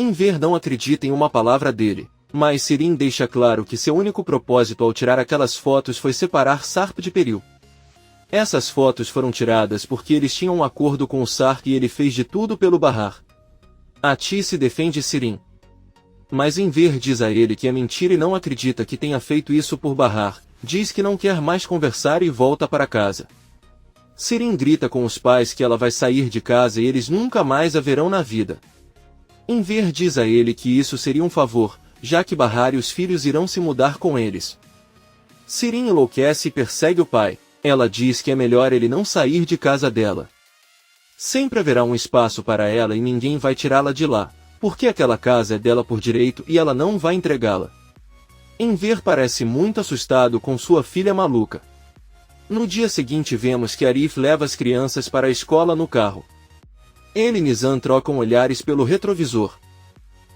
Enver não acredita em uma palavra dele, mas Sirin deixa claro que seu único propósito ao tirar aquelas fotos foi separar Sarp de Peril. Essas fotos foram tiradas porque eles tinham um acordo com o Sark e ele fez de tudo pelo Bahar. Atice defende Sirin, mas Enver diz a ele que é mentira e não acredita que tenha feito isso por Bahar, diz que não quer mais conversar e volta para casa. Sirin grita com os pais que ela vai sair de casa e eles nunca mais a verão na vida. Enver diz a ele que isso seria um favor, já que Bahar e os filhos irão se mudar com eles. Sirin enlouquece e persegue o pai. Ela diz que é melhor ele não sair de casa dela. Sempre haverá um espaço para ela e ninguém vai tirá-la de lá, porque aquela casa é dela por direito e ela não vai entregá-la. Enver parece muito assustado com sua filha maluca. No dia seguinte vemos que Arif leva as crianças para a escola no carro. Ele e Nizam trocam olhares pelo retrovisor.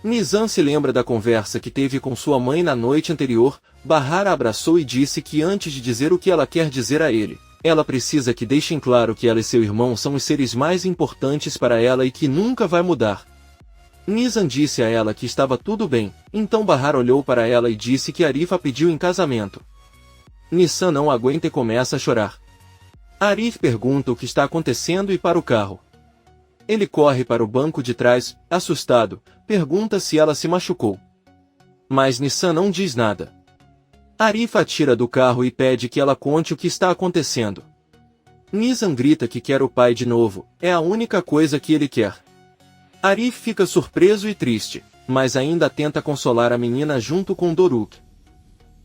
Nizam se lembra da conversa que teve com sua mãe na noite anterior. Bahar a abraçou e disse que antes de dizer o que ela quer dizer a ele, ela precisa que deixem claro que ela e seu irmão são os seres mais importantes para ela e que nunca vai mudar. Nizam disse a ela que estava tudo bem, então Bahar olhou para ela e disse que Arif a pediu em casamento. Nizam não aguenta e começa a chorar. Arif pergunta o que está acontecendo e para o carro. Ele corre para o banco de trás, assustado, pergunta se ela se machucou. Mas Nizam não diz nada. Arif a tira do carro e pede que ela conte o que está acontecendo. Nizam grita que quer o pai de novo, é a única coisa que ele quer. Arif fica surpreso e triste, mas ainda tenta consolar a menina junto com Doruk.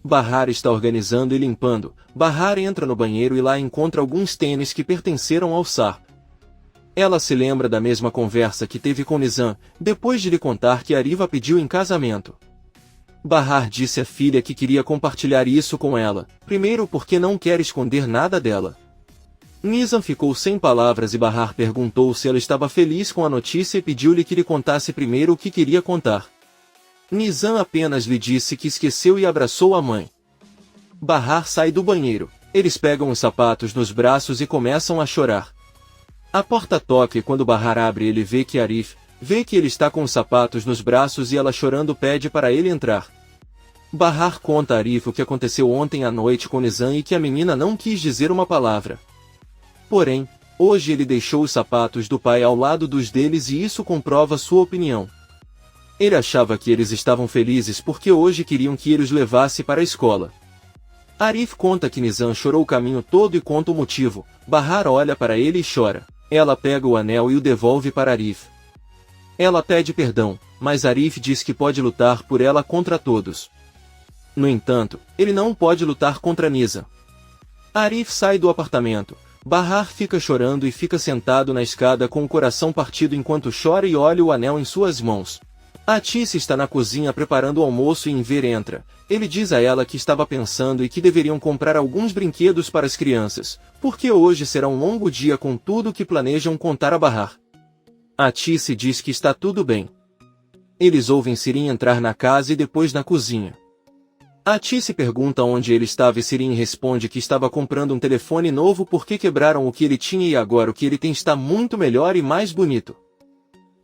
Bahar está organizando e limpando. Bahar entra no banheiro e lá encontra alguns tênis que pertenceram ao Sarp. Ela se lembra da mesma conversa que teve com Nizam, depois de lhe contar que Arif a pediu em casamento. Bahar disse à filha que queria compartilhar isso com ela, primeiro porque não quer esconder nada dela. Nizam ficou sem palavras e Bahar perguntou se ela estava feliz com a notícia e pediu-lhe que lhe contasse primeiro o que queria contar. Nizam apenas lhe disse que esqueceu e abraçou a mãe. Bahar sai do banheiro, eles pegam os sapatos nos braços e começam a chorar. A porta toca e quando Bahar abre ele vê que Arif, vê que ele está com os sapatos nos braços e ela chorando pede para ele entrar. Bahar conta a Arif o que aconteceu ontem à noite com Nizam e que a menina não quis dizer uma palavra. Porém, hoje ele deixou os sapatos do pai ao lado dos deles e isso comprova sua opinião. Ele achava que eles estavam felizes porque hoje queriam que ele os levasse para a escola. Arif conta que Nizam chorou o caminho todo e conta o motivo. Bahar olha para ele e chora. Ela pega o anel e o devolve para Arif. Ela pede perdão, mas Arif diz que pode lutar por ela contra todos. No entanto, ele não pode lutar contra Nizam. Arif sai do apartamento. Bahar fica chorando e fica sentado na escada com o coração partido enquanto chora e olha o anel em suas mãos. Atice está na cozinha preparando o almoço e Enver entra. Ele diz a ela que estava pensando e que deveriam comprar alguns brinquedos para as crianças, porque hoje será um longo dia com tudo que planejam contar a Bahar. Atice diz que está tudo bem. Eles ouvem Sirin entrar na casa e depois na cozinha. Atice pergunta onde ele estava e Sirin responde que estava comprando um telefone novo porque quebraram o que ele tinha e agora o que ele tem está muito melhor e mais bonito.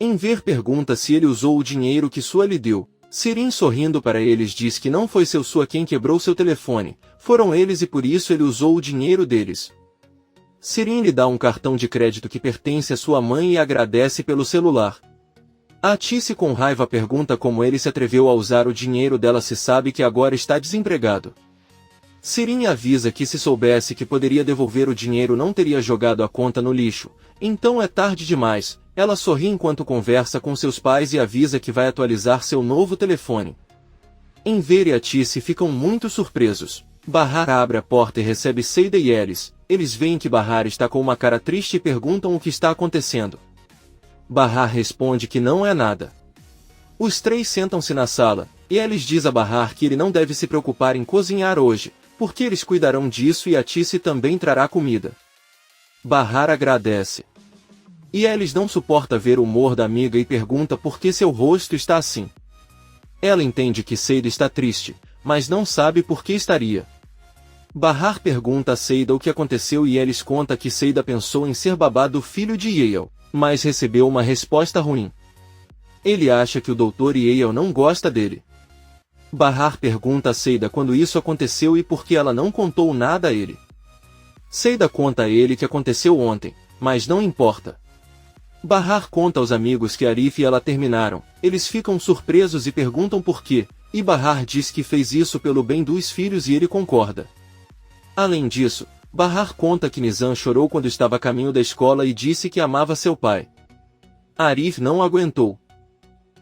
Enver pergunta se ele usou o dinheiro que Sua lhe deu. Sirin sorrindo para eles diz que não foi seu Sua quem quebrou seu telefone, foram eles e por isso ele usou o dinheiro deles. Sirin lhe dá um cartão de crédito que pertence à sua mãe e agradece pelo celular. Atice com raiva pergunta como ele se atreveu a usar o dinheiro dela se sabe que agora está desempregado. Sirin avisa que se soubesse que poderia devolver o dinheiro não teria jogado a conta no lixo, então é tarde demais. Ela sorri enquanto conversa com seus pais e avisa que vai atualizar seu novo telefone. Enver e Atice ficam muito surpresos. Bahar abre a porta e recebe Seida e Elis. Eles veem que Bahar está com uma cara triste e perguntam o que está acontecendo. Bahar responde que não é nada. Os três sentam-se na sala, e Elis diz a Bahar que ele não deve se preocupar em cozinhar hoje, porque eles cuidarão disso e Atice também trará comida. Bahar agradece. E Elis não suporta ver o humor da amiga e pergunta por que seu rosto está assim. Ela entende que Seida está triste, mas não sabe por que estaria. Bahar pergunta a Seida o que aconteceu e Elis conta que Seida pensou em ser babá do filho de Yael, mas recebeu uma resposta ruim. Ele acha que o Dr. Yale não gosta dele. Bahar pergunta a Seida quando isso aconteceu e por que ela não contou nada a ele. Seida conta a ele que aconteceu ontem, mas não importa. Bahar conta aos amigos que Arif e ela terminaram, eles ficam surpresos e perguntam por quê, e Bahar diz que fez isso pelo bem dos filhos e ele concorda. Além disso, Bahar conta que Nizam chorou quando estava a caminho da escola e disse que amava seu pai. Arif não aguentou.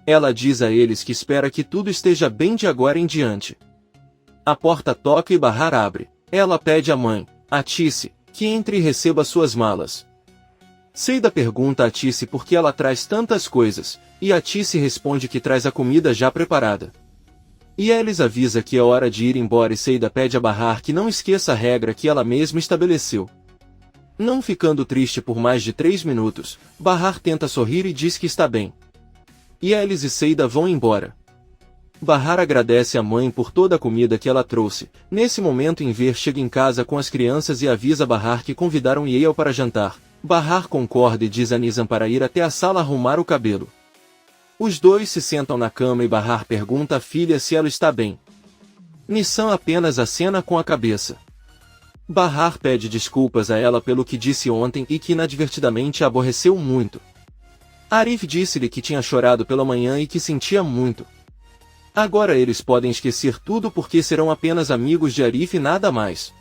Ela diz a eles que espera que tudo esteja bem de agora em diante. A porta toca e Bahar abre. Ela pede à mãe, Atice, que entre e receba suas malas. Seida pergunta a Atice por que ela traz tantas coisas, e Atice responde que traz a comida já preparada. E Elis avisa que é hora de ir embora e Seida pede a Bahar que não esqueça a regra que ela mesma estabeleceu. Não ficando triste por mais de 3 minutos, Bahar tenta sorrir e diz que está bem. E Elis e Seida vão embora. Bahar agradece à mãe por toda a comida que ela trouxe. Nesse momento Enver chega em casa com as crianças e avisa Bahar que convidaram Yale para jantar. Bahar concorda e diz a Nizam para ir até a sala arrumar o cabelo. Os dois se sentam na cama e Bahar pergunta à filha se ela está bem. Nizam apenas acena com a cabeça. Bahar pede desculpas a ela pelo que disse ontem e que inadvertidamente a aborreceu muito. Arif disse-lhe que tinha chorado pela manhã e que sentia muito. Agora eles podem esquecer tudo porque serão apenas amigos de Arif e nada mais.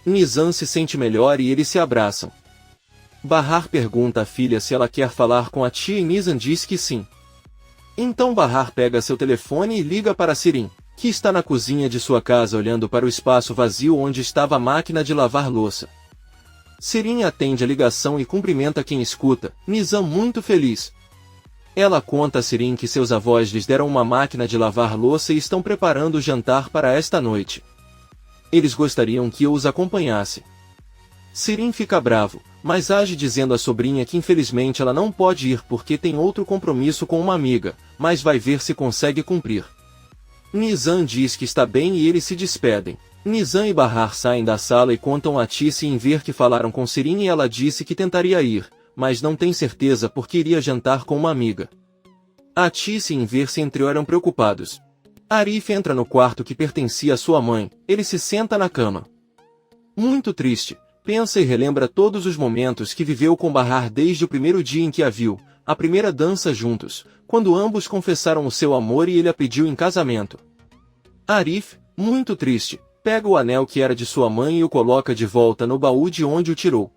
Nizam se sente melhor e eles se abraçam. Bahar pergunta à filha se ela quer falar com a tia e Nizam diz que sim. Então Bahar pega seu telefone e liga para Sirin, que está na cozinha de sua casa olhando para o espaço vazio onde estava a máquina de lavar louça. Sirin atende a ligação e cumprimenta quem escuta, Nizam muito feliz. Ela conta a Sirin que seus avós lhes deram uma máquina de lavar louça e estão preparando o jantar para esta noite. Eles gostariam que eu os acompanhasse. Sirin fica bravo, mas age dizendo à sobrinha que infelizmente ela não pode ir porque tem outro compromisso com uma amiga, mas vai ver se consegue cumprir. Nizam diz que está bem e eles se despedem. Nizam e Bahar saem da sala e contam a Atice em ver que falaram com Sirin e ela disse que tentaria ir, mas não tem certeza porque iria jantar com uma amiga. Atice e Enver se entreolham preocupados. Arif entra no quarto que pertencia à sua mãe, ele se senta na cama. Muito triste, pensa e relembra todos os momentos que viveu com Bahar desde o primeiro dia em que a viu, a primeira dança juntos, quando ambos confessaram o seu amor e ele a pediu em casamento. Arif, muito triste, pega o anel que era de sua mãe e o coloca de volta no baú de onde o tirou.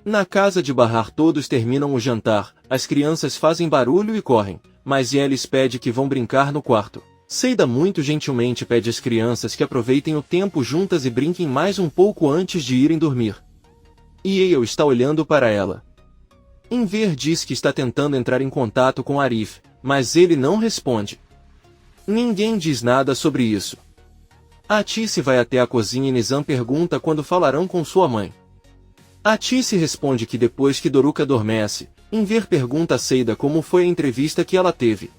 Na casa de Bahar todos terminam o jantar, as crianças fazem barulho e correm, mas Elis pede que vão brincar no quarto. Seida muito gentilmente pede às crianças que aproveitem o tempo juntas e brinquem mais um pouco antes de irem dormir. Yale está olhando para ela. Enver diz que está tentando entrar em contato com Arif, mas ele não responde. Ninguém diz nada sobre isso. Atice vai até a cozinha e Nizam pergunta quando falarão com sua mãe. Atice responde que depois que Doruka adormece, Enver pergunta a Seida como foi a entrevista que ela teve.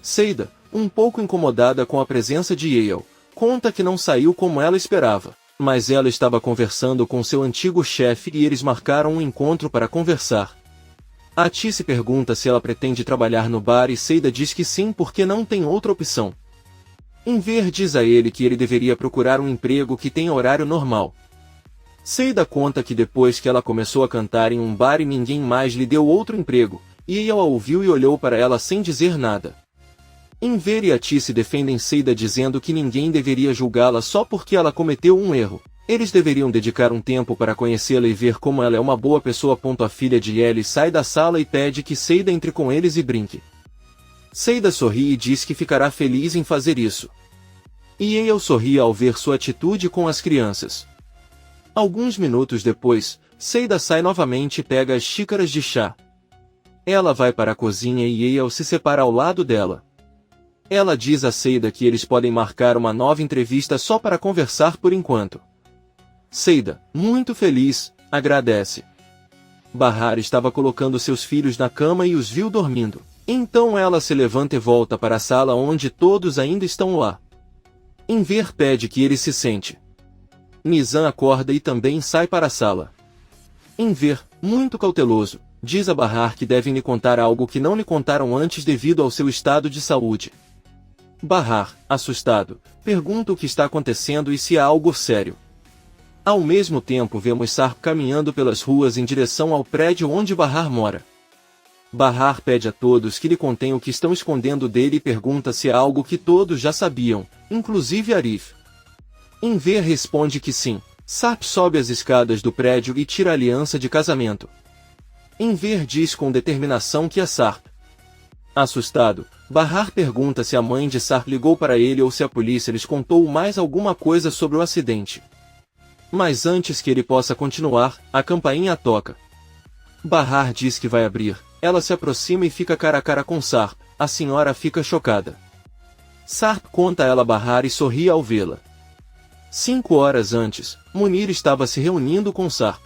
Seida, um pouco incomodada com a presença de Yale, conta que não saiu como ela esperava, mas ela estava conversando com seu antigo chefe e eles marcaram um encontro para conversar. Atice pergunta se ela pretende trabalhar no bar e Seida diz que sim porque não tem outra opção. Enver diz a ele que ele deveria procurar um emprego que tenha horário normal. Seida conta que depois que ela começou a cantar em um bar e ninguém mais lhe deu outro emprego, Yale a ouviu e olhou para ela sem dizer nada. Enver e Atice defendem Seida dizendo que ninguém deveria julgá-la só porque ela cometeu um erro. Eles deveriam dedicar um tempo para conhecê-la e ver como ela é uma boa pessoa. A filha de Yale sai da sala e pede que Seida entre com eles e brinque. Seida sorri e diz que ficará feliz em fazer isso. Yale sorri ao ver sua atitude com as crianças. Alguns minutos depois, Seida sai novamente e pega as xícaras de chá. Ela vai para a cozinha e Yale se separa ao lado dela. Ela diz a Seida que eles podem marcar uma nova entrevista só para conversar por enquanto. Seida, muito feliz, agradece. Bahar estava colocando seus filhos na cama e os viu dormindo. Então ela se levanta e volta para a sala onde todos ainda estão lá. Enver pede que ele se sente. Nizam acorda e também sai para a sala. Enver, muito cauteloso, diz a Bahar que devem lhe contar algo que não lhe contaram antes devido ao seu estado de saúde. Bahar, assustado, pergunta o que está acontecendo e se há algo sério. Ao mesmo tempo vemos Sarp caminhando pelas ruas em direção ao prédio onde Bahar mora. Bahar pede a todos que lhe contem o que estão escondendo dele e pergunta se há algo que todos já sabiam, inclusive Arif. Enver responde que sim. Sarp sobe as escadas do prédio e tira a aliança de casamento. Enver diz com determinação que é Sarp. Assustado, Bahar pergunta se a mãe de Sarp ligou para ele ou se a polícia lhes contou mais alguma coisa sobre o acidente. Mas antes que ele possa continuar, a campainha toca. Bahar diz que vai abrir, ela se aproxima e fica cara a cara com Sarp, a senhora fica chocada. Sarp conta a ela Bahar e sorri ao vê-la. 5 horas antes, Munir estava se reunindo com Sarp.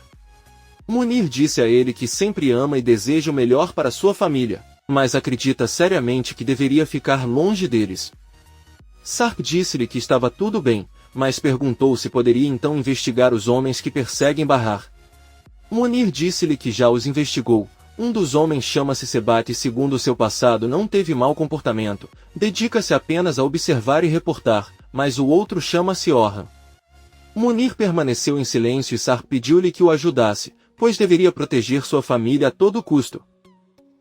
Munir disse a ele que sempre ama e deseja o melhor para sua família, mas acredita seriamente que deveria ficar longe deles. Sarp disse-lhe que estava tudo bem, mas perguntou se poderia então investigar os homens que perseguem Bahar. Munir disse-lhe que já os investigou. Um dos homens chama-se Sebat e segundo seu passado não teve mau comportamento, dedica-se apenas a observar e reportar, mas o outro chama-se Orhan. Munir permaneceu em silêncio e Sarp pediu-lhe que o ajudasse, pois deveria proteger sua família a todo custo.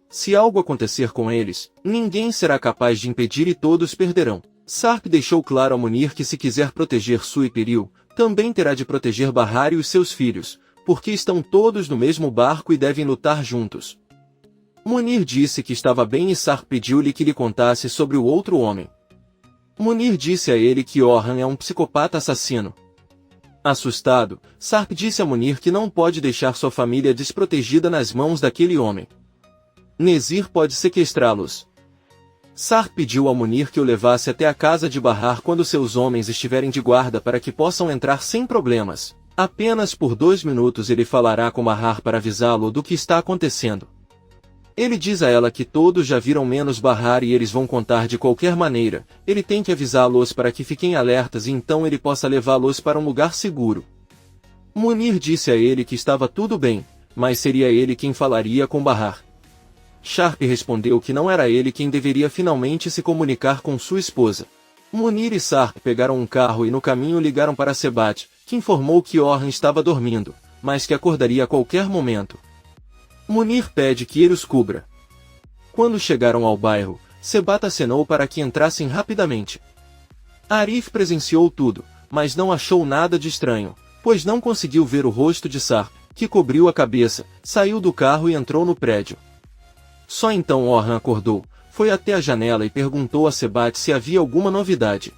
Se algo acontecer com eles, ninguém será capaz de impedir e todos perderão. Sarp deixou claro a Munir que se quiser proteger Su e Peril, também terá de proteger Bahar e os seus filhos, porque estão todos no mesmo barco e devem lutar juntos. Munir disse que estava bem e Sarp pediu-lhe que lhe contasse sobre o outro homem. Munir disse a ele que Orhan é um psicopata assassino. Assustado, Sarp disse a Munir que não pode deixar sua família desprotegida nas mãos daquele homem. Nezir pode sequestrá-los. Sarp pediu a Munir que o levasse até a casa de Bahar quando seus homens estiverem de guarda para que possam entrar sem problemas. Apenas por 2 minutos ele falará com Bahar para avisá-lo do que está acontecendo. Ele diz a ela que todos já viram menos Bahar e eles vão contar de qualquer maneira. Ele tem que avisá-los para que fiquem alertas e então ele possa levá-los para um lugar seguro. Munir disse a ele que estava tudo bem, mas seria ele quem falaria com Bahar. Sharp respondeu que não era ele quem deveria finalmente se comunicar com sua esposa. Munir e Sarp pegaram um carro e no caminho ligaram para Sebat, que informou que Orhan estava dormindo, mas que acordaria a qualquer momento. Munir pede que ele os cubra. Quando chegaram ao bairro, Sebat acenou para que entrassem rapidamente. Arif presenciou tudo, mas não achou nada de estranho, pois não conseguiu ver o rosto de Sarp, que cobriu a cabeça, saiu do carro e entrou no prédio. Só então Orhan acordou, foi até a janela e perguntou a Sebat se havia alguma novidade.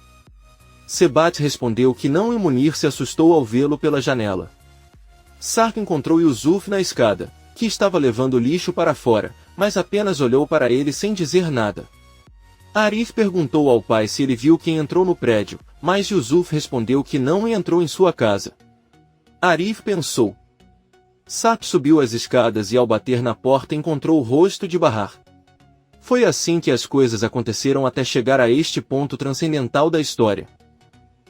Sebat respondeu que não e Munir se assustou ao vê-lo pela janela. Sarp encontrou Yusuf na escada, que estava levando lixo para fora, mas apenas olhou para ele sem dizer nada. Arif perguntou ao pai se ele viu quem entrou no prédio, mas Yusuf respondeu que não e entrou em sua casa. Arif pensou. Sarp subiu as escadas e ao bater na porta encontrou o rosto de Bahar. Foi assim que as coisas aconteceram até chegar a este ponto transcendental da história.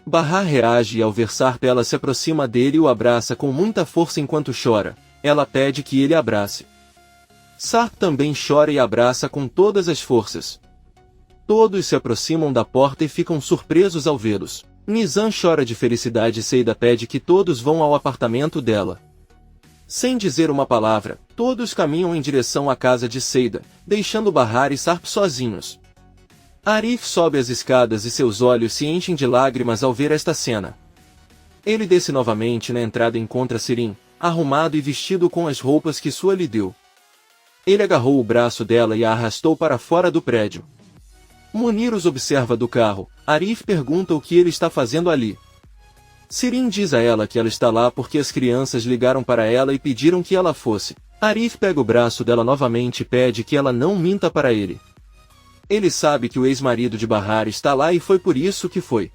Bahar reage e ao ver Sarp ela se aproxima dele e o abraça com muita força enquanto chora. Ela pede que ele abrace. Sarp também chora e abraça com todas as forças. Todos se aproximam da porta e ficam surpresos ao vê-los. Nizam chora de felicidade e Seida pede que todos vão ao apartamento dela. Sem dizer uma palavra, todos caminham em direção à casa de Seida, deixando Bahar e Sarp sozinhos. Arif sobe as escadas e seus olhos se enchem de lágrimas ao ver esta cena. Ele desce novamente na entrada e encontra Sirin, arrumado e vestido com as roupas que Sua lhe deu. Ele agarrou o braço dela e a arrastou para fora do prédio. Munir os observa do carro. Arif pergunta o que ele está fazendo ali. Sirin diz a ela que ela está lá porque as crianças ligaram para ela e pediram que ela fosse. Arif pega o braço dela novamente e pede que ela não minta para ele. Ele sabe que o ex-marido de Bahar está lá e foi por isso que foi.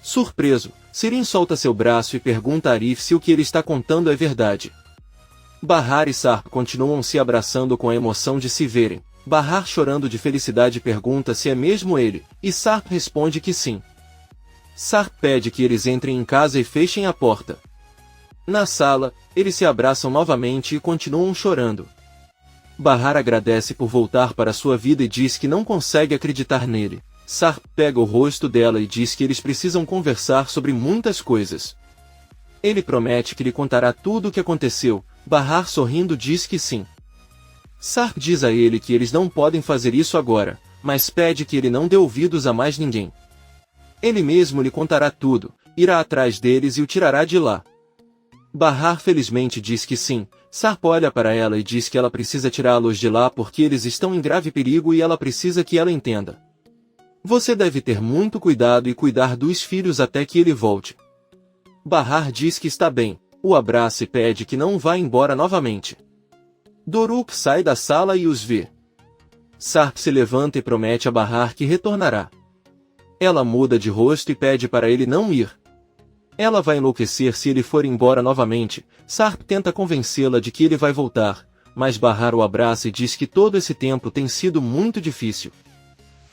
Surpreso, Sirin solta seu braço e pergunta a Arif se o que ele está contando é verdade. Bahar e Sarp continuam se abraçando com a emoção de se verem. Bahar chorando de felicidade pergunta se é mesmo ele, e Sarp responde que sim. Sarp pede que eles entrem em casa e fechem a porta. Na sala, eles se abraçam novamente e continuam chorando. Bahar agradece por voltar para sua vida e diz que não consegue acreditar nele. Sarp pega o rosto dela e diz que eles precisam conversar sobre muitas coisas. Ele promete que lhe contará tudo o que aconteceu. Bahar sorrindo diz que sim. Sarp diz a ele que eles não podem fazer isso agora, mas pede que ele não dê ouvidos a mais ninguém. Ele mesmo lhe contará tudo, irá atrás deles e o tirará de lá. Bahar felizmente diz que sim. Sarp olha para ela e diz que ela precisa tirá-los de lá porque eles estão em grave perigo e ela precisa que ela entenda. Você deve ter muito cuidado e cuidar dos filhos até que ele volte. Bahar diz que está bem, o abraça e pede que não vá embora novamente. Doruk sai da sala e os vê. Sarp se levanta e promete a Bahar que retornará. Ela muda de rosto e pede para ele não ir. Ela vai enlouquecer se ele for embora novamente. Sarp tenta convencê-la de que ele vai voltar, mas Bahar o abraça e diz que todo esse tempo tem sido muito difícil.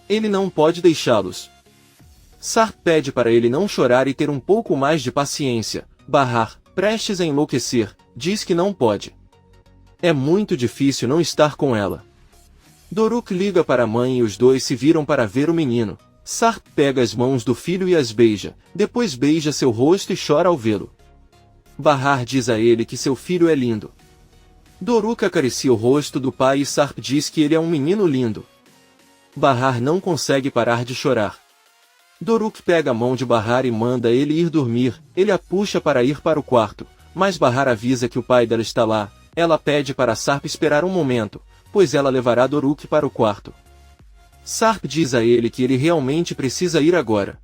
Ele não pode deixá-los. Sarp pede para ele não chorar e ter um pouco mais de paciência. Bahar, prestes a enlouquecer, diz que não pode. É muito difícil não estar com ela. Doruk liga para a mãe e os dois se viram para ver o menino. Sarp pega as mãos do filho e as beija, depois beija seu rosto e chora ao vê-lo. Bahar diz a ele que seu filho é lindo. Doruk acaricia o rosto do pai e Sarp diz que ele é um menino lindo. Bahar não consegue parar de chorar. Doruk pega a mão de Bahar e manda ele ir dormir, ele a puxa para ir para o quarto, mas Bahar avisa que o pai dela está lá. Ela pede para Sarp esperar um momento, pois ela levará Doruk para o quarto. Sarp diz a ele que ele realmente precisa ir agora.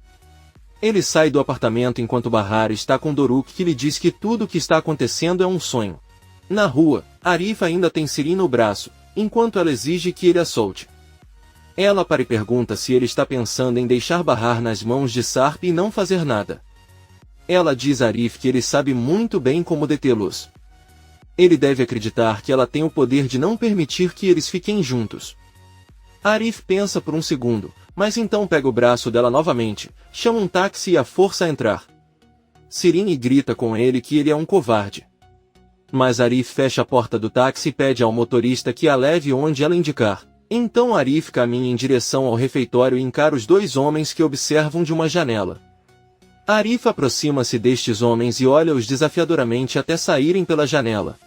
Ele sai do apartamento enquanto Bahar está com Doruk, que lhe diz que tudo o que está acontecendo é um sonho. Na rua, Arif ainda tem Sirin no braço, enquanto ela exige que ele a solte. Ela para e pergunta se ele está pensando em deixar Bahar nas mãos de Sarp e não fazer nada. Ela diz a Arif que ele sabe muito bem como detê-los. Ele deve acreditar que ela tem o poder de não permitir que eles fiquem juntos. Arif pensa por um segundo, mas então pega o braço dela novamente, chama um táxi e a força a entrar. Sirin grita com ele que ele é um covarde. Mas Arif fecha a porta do táxi e pede ao motorista que a leve onde ela indicar. Então Arif caminha em direção ao refeitório e encara os dois homens que observam de uma janela. Arif aproxima-se destes homens e olha-os desafiadoramente até saírem pela janela.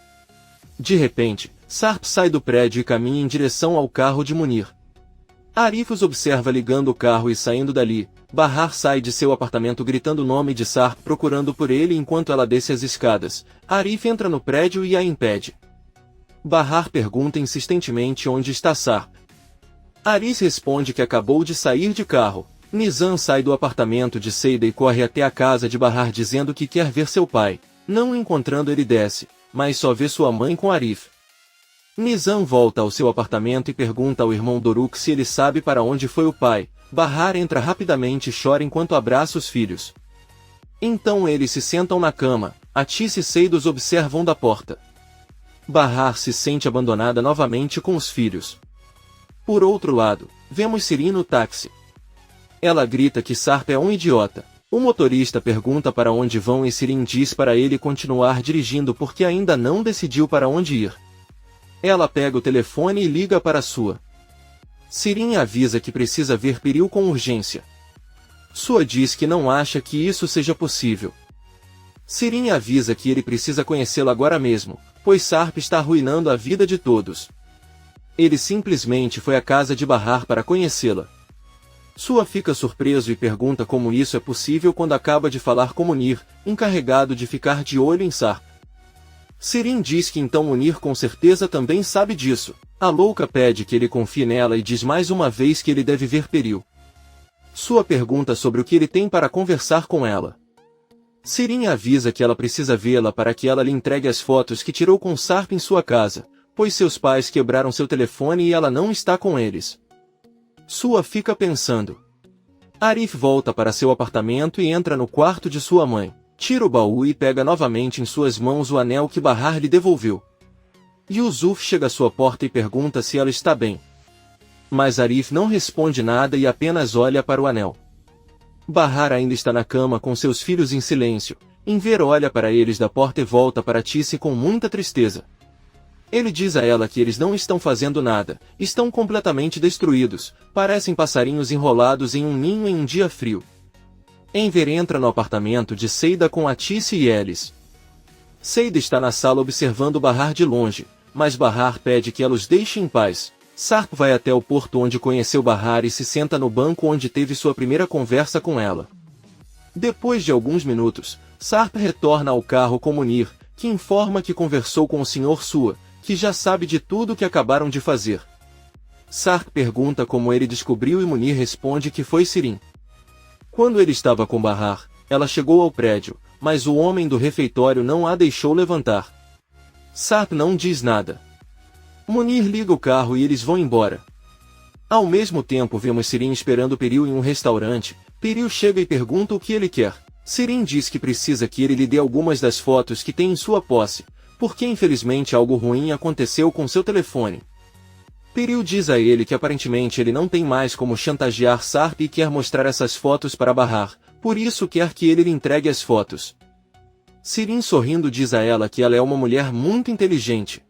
De repente, Sarp sai do prédio e caminha em direção ao carro de Munir. Arif os observa ligando o carro e saindo dali. Bahar sai de seu apartamento gritando o nome de Sarp procurando por ele enquanto ela desce as escadas. Arif entra no prédio e a impede. Bahar pergunta insistentemente onde está Sarp. Arif responde que acabou de sair de carro. Nizam sai do apartamento de Seida e corre até a casa de Bahar dizendo que quer ver seu pai. Não encontrando ele desce, mas só vê sua mãe com Arif. Nizam volta ao seu apartamento e pergunta ao irmão Doruk se ele sabe para onde foi o pai. Bahar entra rapidamente e chora enquanto abraça os filhos. Então eles se sentam na cama, Atis e Seida os observam da porta. Bahar se sente abandonada novamente com os filhos. Por outro lado, vemos Sirin no táxi. Ela grita que Sarp é um idiota. O motorista pergunta para onde vão e Sirin diz para ele continuar dirigindo porque ainda não decidiu para onde ir. Ela pega o telefone e liga para sua. Sirin avisa que precisa ver Peril com urgência. Sua diz que não acha que isso seja possível. Sirin avisa que ele precisa conhecê-la agora mesmo, pois Sarp está arruinando a vida de todos. Ele simplesmente foi à casa de Bahar para conhecê-la. Sua fica surpreso e pergunta como isso é possível quando acaba de falar com Munir, encarregado de ficar de olho em Sarp. Sirin diz que então Munir com certeza também sabe disso. A louca pede que ele confie nela e diz mais uma vez que ele deve ver Peril. Sua pergunta sobre o que ele tem para conversar com ela. Sirin avisa que ela precisa vê-la para que ela lhe entregue as fotos que tirou com Sarp em sua casa, pois seus pais quebraram seu telefone e ela não está com eles. Sua fica pensando. Arif volta para seu apartamento e entra no quarto de sua mãe. Tira o baú e pega novamente em suas mãos o anel que Bahar lhe devolveu. Yusuf chega à sua porta e pergunta se ela está bem. Mas Arif não responde nada e apenas olha para o anel. Bahar ainda está na cama com seus filhos em silêncio. Enver olha para eles da porta e volta para Tisse com muita tristeza. Ele diz a ela que eles não estão fazendo nada, estão completamente destruídos, parecem passarinhos enrolados em um ninho em um dia frio. Enver entra no apartamento de Seida com Atice e Elis. Seida está na sala observando Bahar de longe, mas Bahar pede que ela os deixe em paz. Sarp vai até o porto onde conheceu Bahar e se senta no banco onde teve sua primeira conversa com ela. Depois de alguns minutos, Sarp retorna ao carro com Munir, que informa que conversou com o Sr. Sua, que já sabe de tudo o que acabaram de fazer. Sarp pergunta como ele descobriu e Munir responde que foi Sirin. Quando ele estava com Bahar, ela chegou ao prédio, mas o homem do refeitório não a deixou levantar. Sarp não diz nada. Munir liga o carro e eles vão embora. Ao mesmo tempo vemos Sirin esperando Peril em um restaurante. Peril chega e pergunta o que ele quer. Sirin diz que precisa que ele lhe dê algumas das fotos que tem em sua posse, porque infelizmente algo ruim aconteceu com seu telefone. Peril diz a ele que aparentemente ele não tem mais como chantagear Sarp e quer mostrar essas fotos para Bahar, por isso quer que ele lhe entregue as fotos. Sirin sorrindo diz a ela que ela é uma mulher muito inteligente.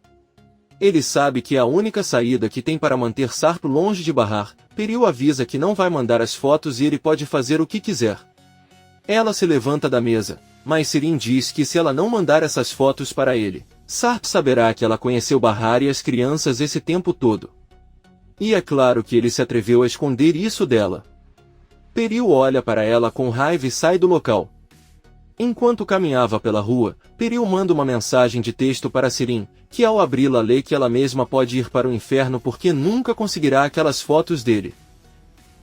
Ele sabe que é a única saída que tem para manter Sarp longe de Bahar. Peril avisa que não vai mandar as fotos e ele pode fazer o que quiser. Ela se levanta da mesa, mas Sirin diz que se ela não mandar essas fotos para ele, Sarp saberá que ela conheceu Bahar e as crianças esse tempo todo. E é claro que ele se atreveu a esconder isso dela. Peril olha para ela com raiva e sai do local. Enquanto caminhava pela rua, Peril manda uma mensagem de texto para Sirin, que ao abri-la lê que ela mesma pode ir para o inferno porque nunca conseguirá aquelas fotos dele.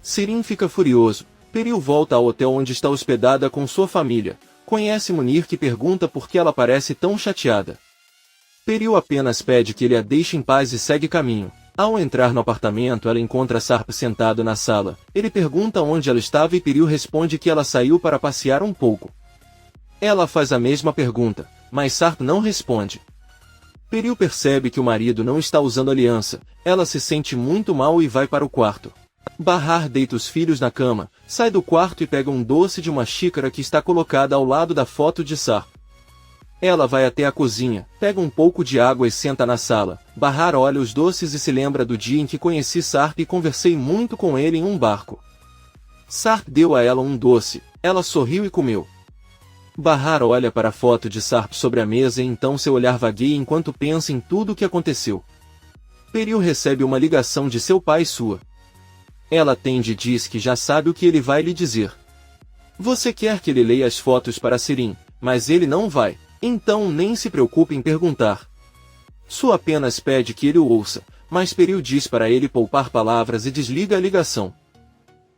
Sirin fica furioso. Peril volta ao hotel onde está hospedada com sua família. Conhece Munir que pergunta por que ela parece tão chateada. Peril apenas pede que ele a deixe em paz e segue caminho. Ao entrar no apartamento ela encontra Sarp sentado na sala. Ele pergunta onde ela estava e Peril responde que ela saiu para passear um pouco. Ela faz a mesma pergunta, mas Sarp não responde. Peril percebe que o marido não está usando aliança. Ela se sente muito mal e vai para o quarto. Bahar deita os filhos na cama, sai do quarto e pega um doce de uma xícara que está colocada ao lado da foto de Sarp. Ela vai até a cozinha, pega um pouco de água e senta na sala. Bahar olha os doces e se lembra do dia em que conheci Sarp e conversei muito com ele em um barco. Sarp deu a ela um doce, ela sorriu e comeu. Bahar olha para a foto de Sarp sobre a mesa e então seu olhar vagueia enquanto pensa em tudo o que aconteceu. Peril recebe uma ligação de seu pai Sua. Ela atende e diz que já sabe o que ele vai lhe dizer. Você quer que ele leia as fotos para Sirin, mas ele não vai, então nem se preocupe em perguntar. Sua apenas pede que ele o ouça, mas Peril diz para ele poupar palavras e desliga a ligação.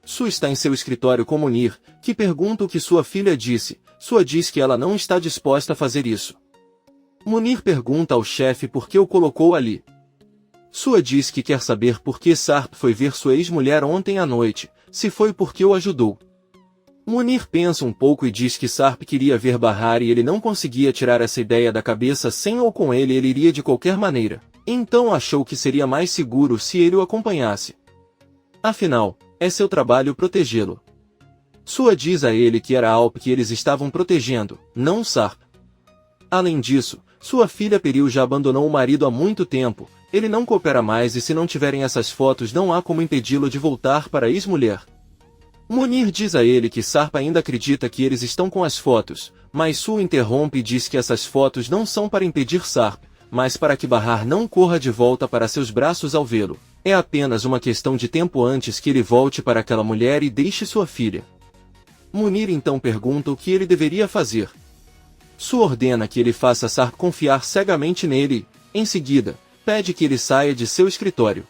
Sua está em seu escritório com Munir, que pergunta o que sua filha disse. Sua diz que ela não está disposta a fazer isso. Munir pergunta ao chefe por que o colocou ali. Sua diz que quer saber por que Sarp foi ver sua ex-mulher ontem à noite, se foi porque o ajudou. Munir pensa um pouco e diz que Sarp queria ver Bahar e ele não conseguia tirar essa ideia da cabeça sem ou com ele iria de qualquer maneira. Então achou que seria mais seguro se ele o acompanhasse. Afinal, é seu trabalho protegê-lo. Sua diz a ele que era Alp que eles estavam protegendo, não Sarp. Além disso, sua filha Peril já abandonou o marido há muito tempo, ele não coopera mais e se não tiverem essas fotos não há como impedi-lo de voltar para a ex-mulher. Munir diz a ele que Sarp ainda acredita que eles estão com as fotos, mas Sua interrompe e diz que essas fotos não são para impedir Sarp, mas para que Bahar não corra de volta para seus braços ao vê-lo. É apenas uma questão de tempo antes que ele volte para aquela mulher e deixe sua filha. Munir então pergunta o que ele deveria fazer. Sua ordena que ele faça Sarp confiar cegamente nele e, em seguida, pede que ele saia de seu escritório.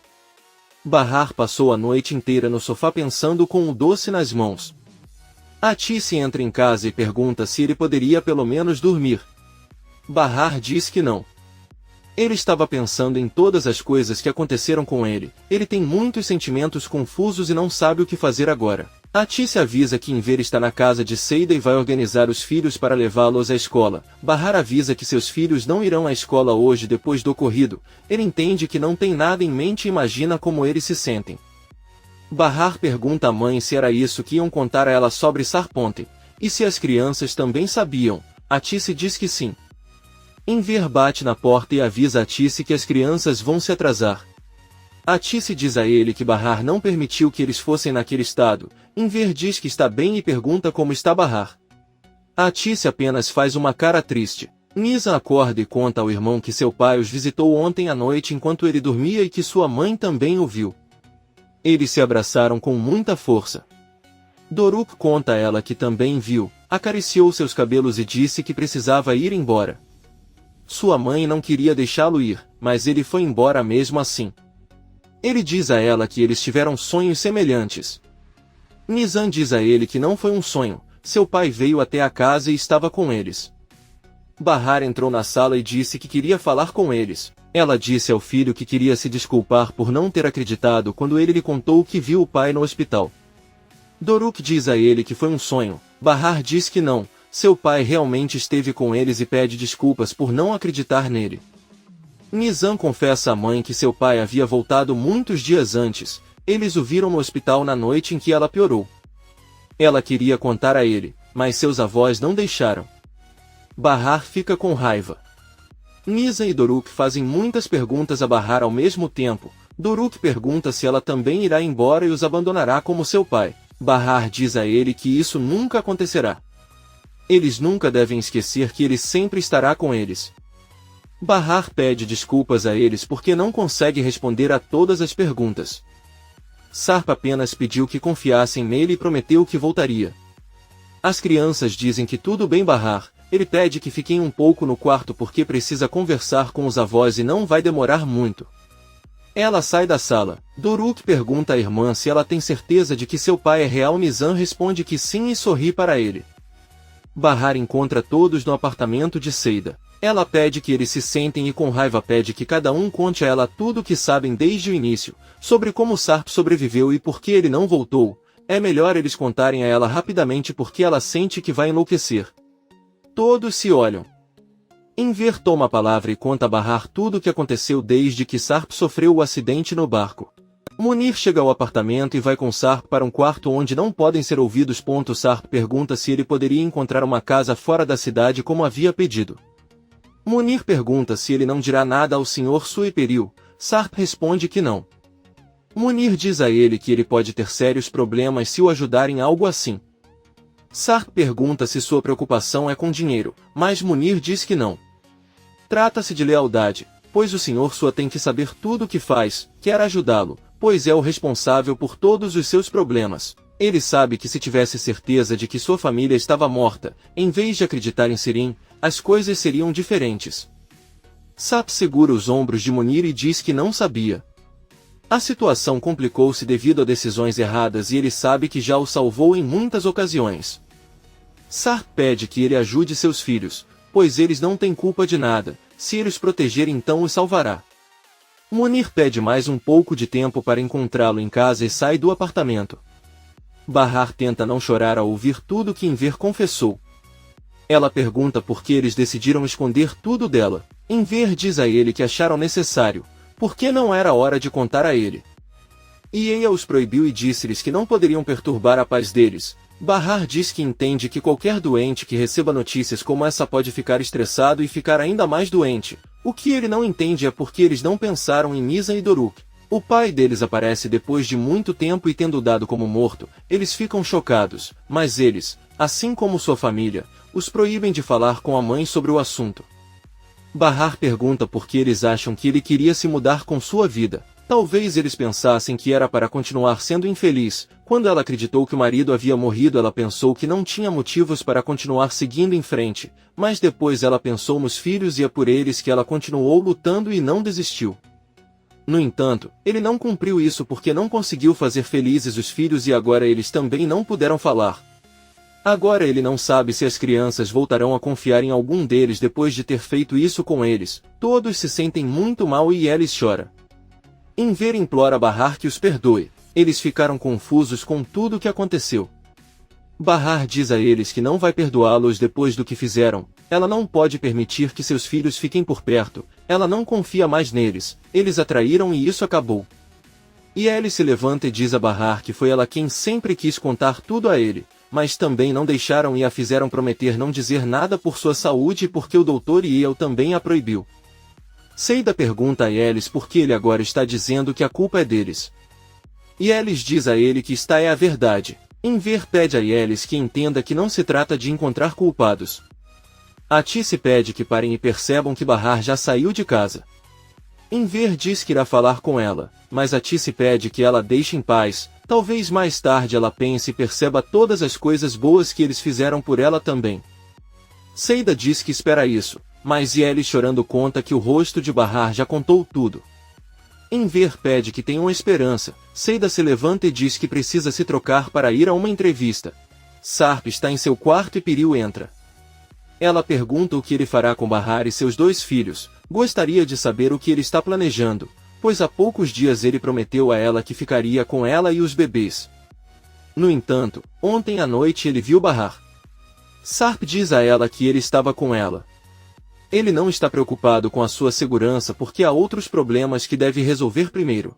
Bahar passou a noite inteira no sofá pensando com o doce nas mãos. Atice entra em casa e pergunta se ele poderia pelo menos dormir. Bahar diz que não. Ele estava pensando em todas as coisas que aconteceram com ele. Ele tem muitos sentimentos confusos e não sabe o que fazer agora. Atice avisa que Enver está na casa de Seida e vai organizar os filhos para levá-los à escola. Bahar avisa que seus filhos não irão à escola hoje depois do ocorrido. Ele entende que não tem nada em mente e imagina como eles se sentem. Bahar pergunta à mãe se era isso que iam contar a ela sobre Sarp ontem, e se as crianças também sabiam. Atice diz que sim. Enver bate na porta e avisa a Tice que as crianças vão se atrasar. A Tice diz a ele que Bahar não permitiu que eles fossem naquele estado. Enver diz que está bem e pergunta como está Bahar. A Tice apenas faz uma cara triste. Nizam acorda e conta ao irmão que seu pai os visitou ontem à noite enquanto ele dormia e que sua mãe também o viu. Eles se abraçaram com muita força. Doruk conta a ela que também viu, acariciou seus cabelos e disse que precisava ir embora. Sua mãe não queria deixá-lo ir, mas ele foi embora mesmo assim. Ele diz a ela que eles tiveram sonhos semelhantes. Nizam diz a ele que não foi um sonho, seu pai veio até a casa e estava com eles. Bahar entrou na sala e disse que queria falar com eles. Ela disse ao filho que queria se desculpar por não ter acreditado quando ele lhe contou que viu o pai no hospital. Doruk diz a ele que foi um sonho. Bahar diz que não, seu pai realmente esteve com eles e pede desculpas por não acreditar nele. Nizam confessa à mãe que seu pai havia voltado muitos dias antes. Eles o viram no hospital na noite em que ela piorou. Ela queria contar a ele, mas seus avós não deixaram. Bahar fica com raiva. Nizam e Doruk fazem muitas perguntas a Bahar ao mesmo tempo. Doruk pergunta se ela também irá embora e os abandonará como seu pai. Bahar diz a ele que isso nunca acontecerá. Eles nunca devem esquecer que ele sempre estará com eles. Bahar pede desculpas a eles porque não consegue responder a todas as perguntas. Sarp apenas pediu que confiassem nele e prometeu que voltaria. As crianças dizem que tudo bem Bahar. Ele pede que fiquem um pouco no quarto porque precisa conversar com os avós e não vai demorar muito. Ela sai da sala. Doruk pergunta à irmã se ela tem certeza de que seu pai é real. Nizam responde que sim e sorri para ele. Bahar encontra todos no apartamento de Seida. Ela pede que eles se sentem e com raiva pede que cada um conte a ela tudo o que sabem desde o início, sobre como Sarp sobreviveu e por que ele não voltou. É melhor eles contarem a ela rapidamente porque ela sente que vai enlouquecer. Todos se olham. Enver toma a palavra e conta a Bahar tudo o que aconteceu desde que Sarp sofreu o acidente no barco. Munir chega ao apartamento e vai com Sarp para um quarto onde não podem ser ouvidos. Sarp pergunta se ele poderia encontrar uma casa fora da cidade como havia pedido. Munir pergunta se ele não dirá nada ao Sr. Suiperil. Sarp responde que não. Munir diz a ele que ele pode ter sérios problemas se o ajudar em algo assim. Sarp pergunta se sua preocupação é com dinheiro, mas Munir diz que não. Trata-se de lealdade, pois o Sr. Sua tem que saber tudo o que faz, quer ajudá-lo, pois é o responsável por todos os seus problemas. Ele sabe que se tivesse certeza de que sua família estava morta, em vez de acreditar em Sirin, as coisas seriam diferentes. Sarp segura os ombros de Munir e diz que não sabia. A situação complicou-se devido a decisões erradas e ele sabe que já o salvou em muitas ocasiões. Sarp pede que ele ajude seus filhos, pois eles não têm culpa de nada, se ele os proteger então os salvará. Munir pede mais um pouco de tempo para encontrá-lo em casa e sai do apartamento. Bahar tenta não chorar ao ouvir tudo que Enver confessou. Ela pergunta por que eles decidiram esconder tudo dela. Enver diz a ele que acharam necessário, porque não era hora de contar a ele. Ieia os proibiu e disse-lhes que não poderiam perturbar a paz deles. Bahar diz que entende que qualquer doente que receba notícias como essa pode ficar estressado e ficar ainda mais doente. O que ele não entende é porque eles não pensaram em Nizam e Doruk. O pai deles aparece depois de muito tempo e tendo dado como morto, eles ficam chocados, mas eles, assim como sua família, os proíbem de falar com a mãe sobre o assunto. Bahar pergunta por que eles acham que ele queria se mudar com sua vida. Talvez eles pensassem que era para continuar sendo infeliz. Quando ela acreditou que o marido havia morrido, ela pensou que não tinha motivos para continuar seguindo em frente, mas depois ela pensou nos filhos e é por eles que ela continuou lutando e não desistiu. No entanto, ele não cumpriu isso porque não conseguiu fazer felizes os filhos e agora eles também não puderam falar. Agora ele não sabe se as crianças voltarão a confiar em algum deles depois de ter feito isso com eles. Todos se sentem muito mal e Elis chora. Enver implora a Bahar que os perdoe. Eles ficaram confusos com tudo o que aconteceu. Bahar diz a eles que não vai perdoá-los depois do que fizeram. Ela não pode permitir que seus filhos fiquem por perto. Ela não confia mais neles. Eles a traíram e isso acabou. E Elis se levanta e diz a Bahar que foi ela quem sempre quis contar tudo a ele. mas também não deixaram e a fizeram prometer não dizer nada por sua saúde e porque o Dr. Yale também a proibiu. Seida pergunta a Ellis por que ele agora está dizendo que a culpa é deles. E Ellis diz a ele que esta é a verdade. Enver pede a Ellis que entenda que não se trata de encontrar culpados. A Tice pede que parem e percebam que Bahar já saiu de casa. Enver diz que irá falar com ela, mas a Tice pede que ela deixe em paz. Talvez mais tarde ela pense e perceba todas as coisas boas que eles fizeram por ela também. Seida diz que espera isso, mas Ellis chorando conta que o rosto de Bahar já contou tudo. Enver pede que tenham esperança. Seida se levanta e diz que precisa se trocar para ir a uma entrevista. Sarp está em seu quarto e Piril entra. Ela pergunta o que ele fará com Bahar e seus 2 filhos. Gostaria de saber o que ele está planejando, pois há poucos dias ele prometeu a ela que ficaria com ela e os bebês. No entanto, ontem à noite ele viu Bahar. Sarp diz a ela que ele estava com ela. Ele não está preocupado com a sua segurança porque há outros problemas que deve resolver primeiro.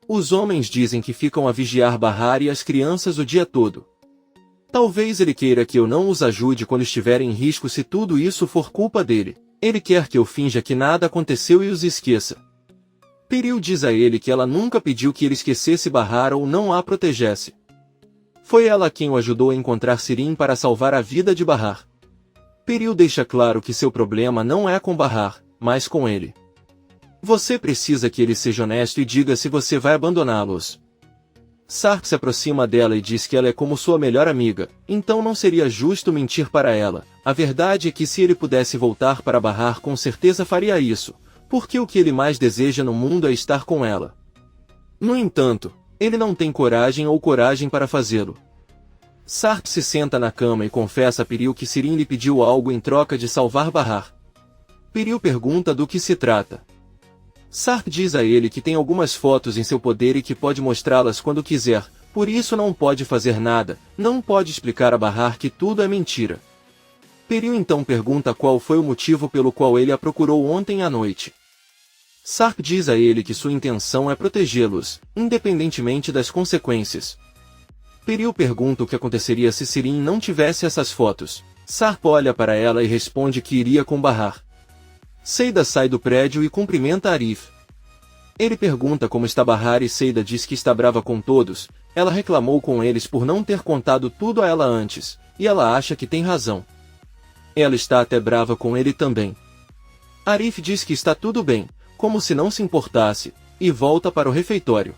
Os homens dizem que ficam a vigiar Bahar e as crianças o dia todo. Talvez ele queira que eu não os ajude quando estiver em risco se tudo isso for culpa dele. Ele quer que eu finja que nada aconteceu e os esqueça. Piril diz a ele que ela nunca pediu que ele esquecesse Bahar ou não a protegesse. Foi ela quem o ajudou a encontrar Sirin para salvar a vida de Bahar. Piril deixa claro que seu problema não é com Bahar, mas com ele. Você precisa que ele seja honesto e diga se você vai abandoná-los. Sarp se aproxima dela e diz que ela é como sua melhor amiga, então não seria justo mentir para ela. A verdade é que se ele pudesse voltar para Bahar com certeza faria isso, porque o que ele mais deseja no mundo é estar com ela. No entanto, ele não tem coragem para fazê-lo. Sarp se senta na cama e confessa a Piril que Sirin lhe pediu algo em troca de salvar Bahar. Piril pergunta do que se trata. Sarp diz a ele que tem algumas fotos em seu poder e que pode mostrá-las quando quiser, por isso não pode fazer nada, não pode explicar a Bahar que tudo é mentira. Piril então pergunta qual foi o motivo pelo qual ele a procurou ontem à noite. Sarp diz a ele que sua intenção é protegê-los, independentemente das consequências. Piril pergunta o que aconteceria se Sirin não tivesse essas fotos. Sarp olha para ela e responde que iria com Bahar. Seida sai do prédio e cumprimenta Arif. Ele pergunta como está Bahar e Seida diz que está brava com todos. Ela reclamou com eles por não ter contado tudo a ela antes, e ela acha que tem razão. Ela está até brava com ele também. Arif diz que está tudo bem, como se não se importasse, e volta para o refeitório.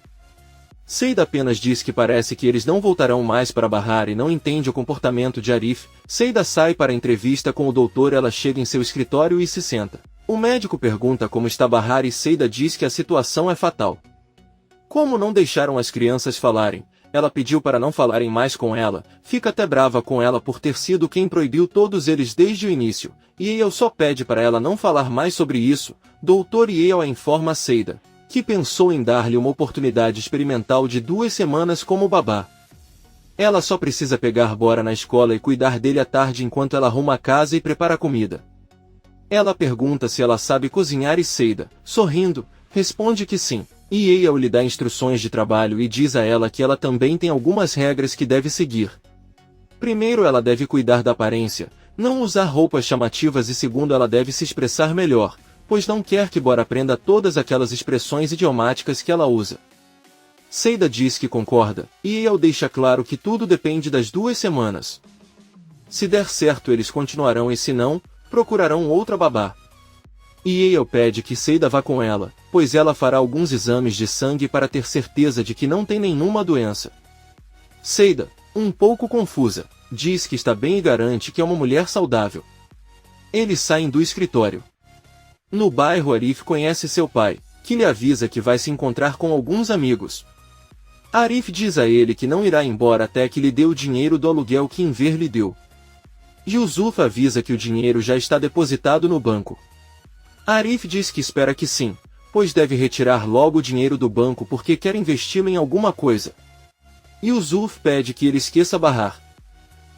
Seida apenas diz que parece que eles não voltarão mais para Bahar e não entende o comportamento de Arif. Seida sai para a entrevista com o doutor. Ela chega em seu escritório e se senta. O médico pergunta como está Bahar e Seida diz que a situação é fatal. Como não deixaram as crianças falarem, ela pediu para não falarem mais com ela, fica até brava com ela por ter sido quem proibiu todos eles desde o início, e Yale só pede para ela não falar mais sobre isso. Dr. Yale a informa a Seida, que pensou em dar-lhe uma oportunidade experimental de 2 semanas como babá. Ela só precisa pegar Bora na escola e cuidar dele à tarde enquanto ela arruma a casa e prepara a comida. Ela pergunta se ela sabe cozinhar e Seida, sorrindo, responde que sim. E Yale lhe dá instruções de trabalho e diz a ela que ela também tem algumas regras que deve seguir. Primeiro, ela deve cuidar da aparência, não usar roupas chamativas e segundo, ela deve se expressar melhor, pois não quer que Bora aprenda todas aquelas expressões idiomáticas que ela usa. Seida diz que concorda, e Yale deixa claro que tudo depende das 2 semanas. Se der certo eles continuarão e se não, procurarão outra babá. E Yale pede que Seida vá com ela, pois ela fará alguns exames de sangue para ter certeza de que não tem nenhuma doença. Seida, um pouco confusa, diz que está bem e garante que é uma mulher saudável. Eles saem do escritório. No bairro, Arif conhece seu pai, que lhe avisa que vai se encontrar com alguns amigos. Arif diz a ele que não irá embora até que lhe dê o dinheiro do aluguel que Enver lhe deu. Yusuf avisa que o dinheiro já está depositado no banco. Arif diz que espera que sim, pois deve retirar logo o dinheiro do banco porque quer investi-lo em alguma coisa. Yusuf pede que ele esqueça Bahar.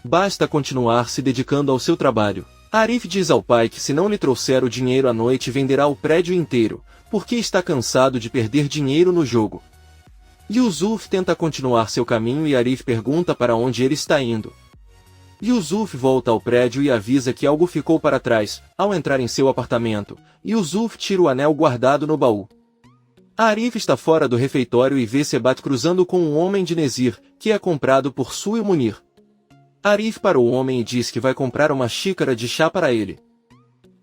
Basta continuar se dedicando ao seu trabalho. Arif diz ao pai que se não lhe trouxer o dinheiro à noite venderá o prédio inteiro, porque está cansado de perder dinheiro no jogo. Yusuf tenta continuar seu caminho e Arif pergunta para onde ele está indo. Yusuf volta ao prédio e avisa que algo ficou para trás. Ao entrar em seu apartamento, Yusuf tira o anel guardado no baú. Arif está fora do refeitório e vê Sebat cruzando com um homem de Nezir, que é comprado por Sui Munir. Arif para o homem e diz que vai comprar uma xícara de chá para ele.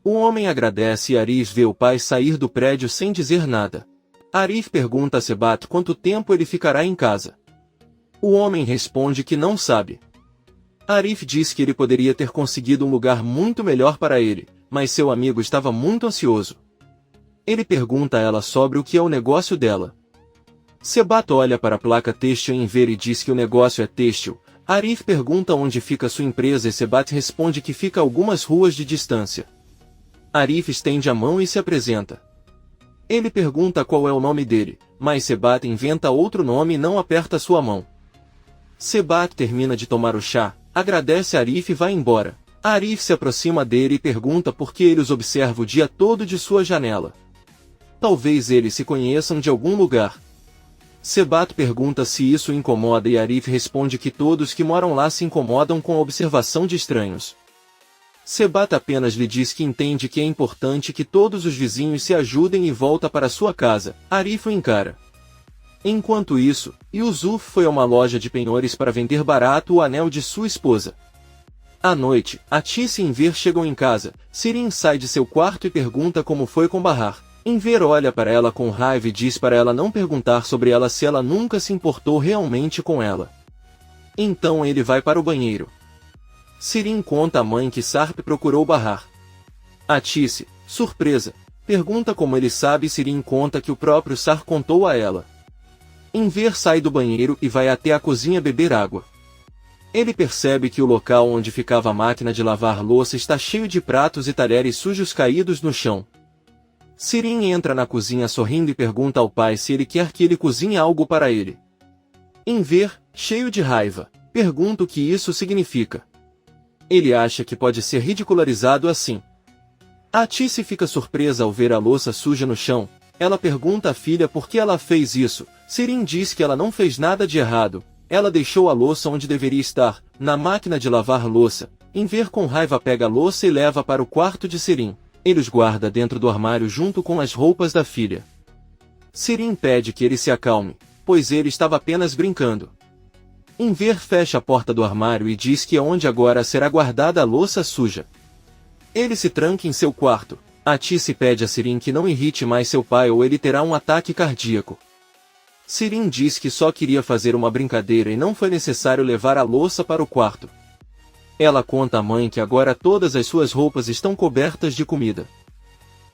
O homem agradece e Arif vê o pai sair do prédio sem dizer nada. Arif pergunta a Sebat quanto tempo ele ficará em casa. O homem responde que não sabe. Arif diz que ele poderia ter conseguido um lugar muito melhor para ele, mas seu amigo estava muito ansioso. Ele pergunta a ela sobre o que é o negócio dela. Sebat olha para a placa têxtil em ver e diz que o negócio é têxtil. Arif pergunta onde fica sua empresa e Sebat responde que fica a algumas ruas de distância. Arif estende a mão e se apresenta. Ele pergunta qual é o nome dele, mas Sebat inventa outro nome e não aperta sua mão. Sebat termina de tomar o chá, agradece a Arif e vai embora. Arif se aproxima dele e pergunta por que ele os observa o dia todo de sua janela. Talvez eles se conheçam de algum lugar. Sebat pergunta se isso o incomoda e Arif responde que todos que moram lá se incomodam com a observação de estranhos. Sebat apenas lhe diz que entende que é importante que todos os vizinhos se ajudem e volta para sua casa. Arif o encara. Enquanto isso, Yusuf foi a uma loja de penhores para vender barato o anel de sua esposa. À noite, Atis e Enver chegam em casa. Sirin sai de seu quarto e pergunta como foi com Bahar. Enver olha para ela com raiva e diz para ela não perguntar sobre ela se ela nunca se importou realmente com ela. Então ele vai para o banheiro. Sirin conta à mãe que Sarp procurou Bahar. Atis, surpresa, pergunta como ele sabe e Sirin conta que o próprio Sar contou a ela. Enver sai do banheiro e vai até a cozinha beber água. Ele percebe que o local onde ficava a máquina de lavar louça está cheio de pratos e talheres sujos caídos no chão. Sirin entra na cozinha sorrindo e pergunta ao pai se ele quer que ele cozinhe algo para ele. Enver, cheio de raiva, pergunta o que isso significa. Ele acha que pode ser ridicularizado assim. Atis fica surpresa ao ver a louça suja no chão. Ela pergunta à filha por que ela fez isso. Sirin diz que ela não fez nada de errado. Ela deixou a louça onde deveria estar, na máquina de lavar louça. Enver com raiva pega a louça e leva para o quarto de Sirin. Ele os guarda dentro do armário junto com as roupas da filha. Sirin pede que ele se acalme, pois ele estava apenas brincando. Enver fecha a porta do armário e diz que é onde agora será guardada a louça suja. Ele se tranca em seu quarto. Atis pede a Sirin que não irrite mais seu pai ou ele terá um ataque cardíaco. Sirin diz que só queria fazer uma brincadeira e não foi necessário levar a louça para o quarto. Ela conta à mãe que agora todas as suas roupas estão cobertas de comida.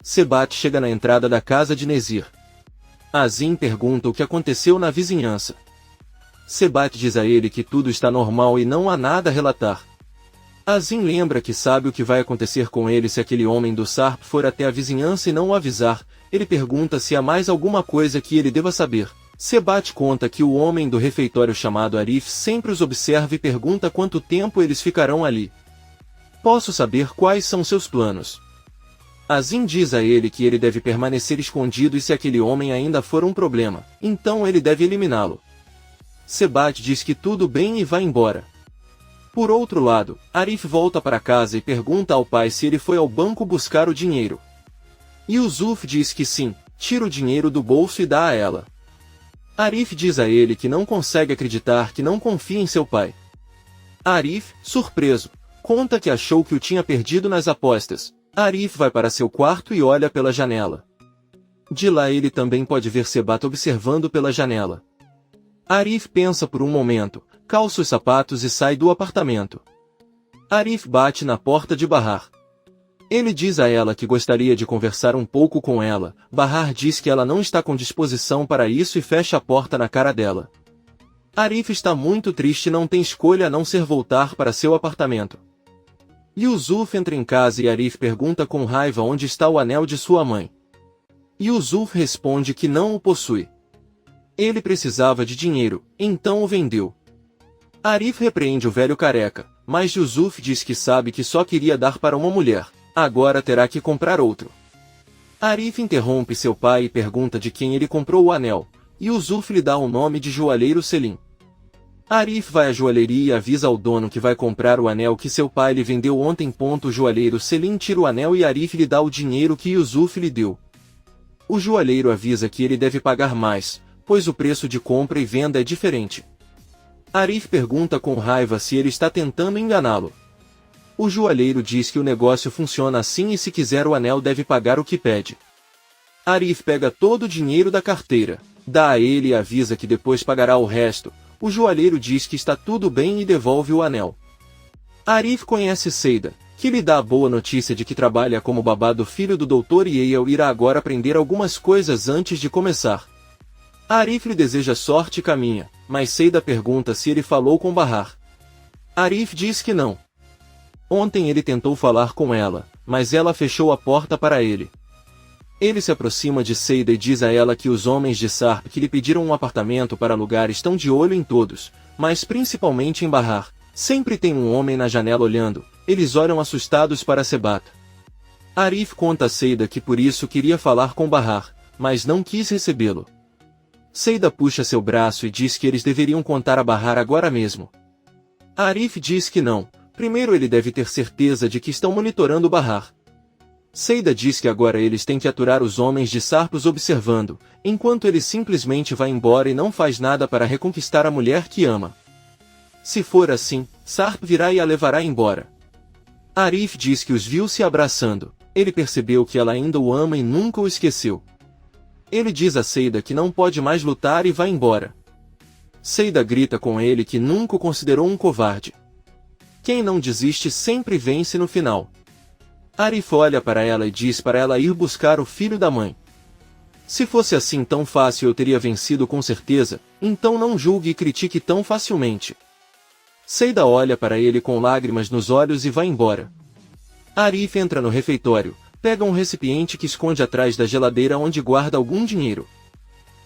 Sebat chega na entrada da casa de Nezir. Azim pergunta o que aconteceu na vizinhança. Sebat diz a ele que tudo está normal e não há nada a relatar. Azim lembra que sabe o que vai acontecer com ele se aquele homem do Sarp for até a vizinhança e não o avisar. Ele pergunta se há mais alguma coisa que ele deva saber. Sebat conta que o homem do refeitório chamado Arif sempre os observa e pergunta quanto tempo eles ficarão ali. Posso saber quais são seus planos? Azim diz a ele que ele deve permanecer escondido e se aquele homem ainda for um problema, então ele deve eliminá-lo. Sebat diz que tudo bem e vai embora. Por outro lado, Arif volta para casa e pergunta ao pai se ele foi ao banco buscar o dinheiro. Yusuf diz que sim, tira o dinheiro do bolso e dá a ela. Arif diz a ele que não consegue acreditar que não confia em seu pai. Arif, surpreso, conta que achou que o tinha perdido nas apostas. Arif vai para seu quarto e olha pela janela. De lá ele também pode ver Sebat observando pela janela. Arif pensa por um momento, calça os sapatos e sai do apartamento. Arif bate na porta de Bahar. Ele diz a ela que gostaria de conversar um pouco com ela. Bahar diz que ela não está com disposição para isso e fecha a porta na cara dela. Arif está muito triste e não tem escolha a não ser voltar para seu apartamento. Yusuf entra em casa e Arif pergunta com raiva onde está o anel de sua mãe. Yusuf responde que não o possui. Ele precisava de dinheiro, então o vendeu. Arif repreende o velho careca, mas Yusuf diz que sabe que só queria dar para uma mulher. Agora terá que comprar outro. Arif interrompe seu pai e pergunta de quem ele comprou o anel. Yusuf lhe dá o nome de joalheiro Selim. Arif vai à joalheria e avisa ao dono que vai comprar o anel que seu pai lhe vendeu ontem. O joalheiro Selim tira o anel e Arif lhe dá o dinheiro que Yusuf lhe deu. O joalheiro avisa que ele deve pagar mais, pois o preço de compra e venda é diferente. Arif pergunta com raiva se ele está tentando enganá-lo. O joalheiro diz que o negócio funciona assim e se quiser o anel deve pagar o que pede. Arif pega todo o dinheiro da carteira, dá a ele e avisa que depois pagará o resto. O joalheiro diz que está tudo bem e devolve o anel. Arif conhece Seida, que lhe dá a boa notícia de que trabalha como babá do filho do Dr. Yale irá agora aprender algumas coisas antes de começar. Arif lhe deseja sorte e caminha, mas Seida pergunta se ele falou com Bahar. Arif diz que não. Ontem ele tentou falar com ela, mas ela fechou a porta para ele. Ele se aproxima de Seida e diz a ela que os homens de Sarp que lhe pediram um apartamento para alugar estão de olho em todos, mas principalmente em Bahar. Sempre tem um homem na janela olhando, eles olham assustados para Sebata. Arif conta a Seida que por isso queria falar com Bahar, mas não quis recebê-lo. Seida puxa seu braço e diz que eles deveriam contar a Bahar agora mesmo. Arif diz que não, primeiro ele deve ter certeza de que estão monitorando Bahar. Seida diz que agora eles têm que aturar os homens de Sarpos observando, enquanto ele simplesmente vai embora e não faz nada para reconquistar a mulher que ama. Se for assim, Sarp virá e a levará embora. Arif diz que os viu se abraçando, ele percebeu que ela ainda o ama e nunca o esqueceu. Ele diz a Seida que não pode mais lutar e vai embora. Seida grita com ele que nunca o considerou um covarde. Quem não desiste sempre vence no final. Arif olha para ela e diz para ela ir buscar o filho da mãe. Se fosse assim tão fácil eu teria vencido com certeza, então não julgue e critique tão facilmente. Seida olha para ele com lágrimas nos olhos e vai embora. Arif entra no refeitório, pega um recipiente que esconde atrás da geladeira onde guarda algum dinheiro.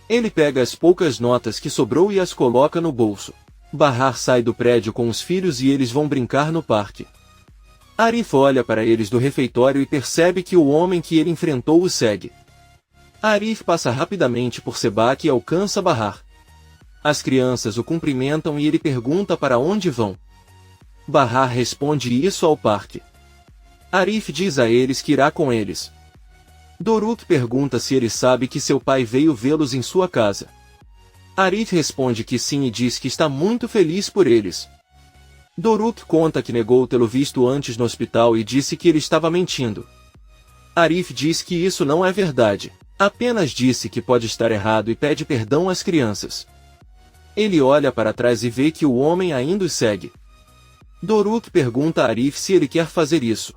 Ele pega as poucas notas que sobrou e as coloca no bolso. Bahar sai do prédio com os filhos e eles vão brincar no parque. Arif olha para eles do refeitório e percebe que o homem que ele enfrentou o segue. Arif passa rapidamente por Sebak e alcança Bahar. As crianças o cumprimentam e ele pergunta para onde vão. Bahar responde isso ao parque. Arif diz a eles que irá com eles. Doruk pergunta se ele sabe que seu pai veio vê-los em sua casa. Arif responde que sim e diz que está muito feliz por eles. Doruk conta que negou tê-lo visto antes no hospital e disse que ele estava mentindo. Arif diz que isso não é verdade, apenas disse que pode estar errado e pede perdão às crianças. Ele olha para trás e vê que o homem ainda os segue. Doruk pergunta a Arif se ele quer fazer isso.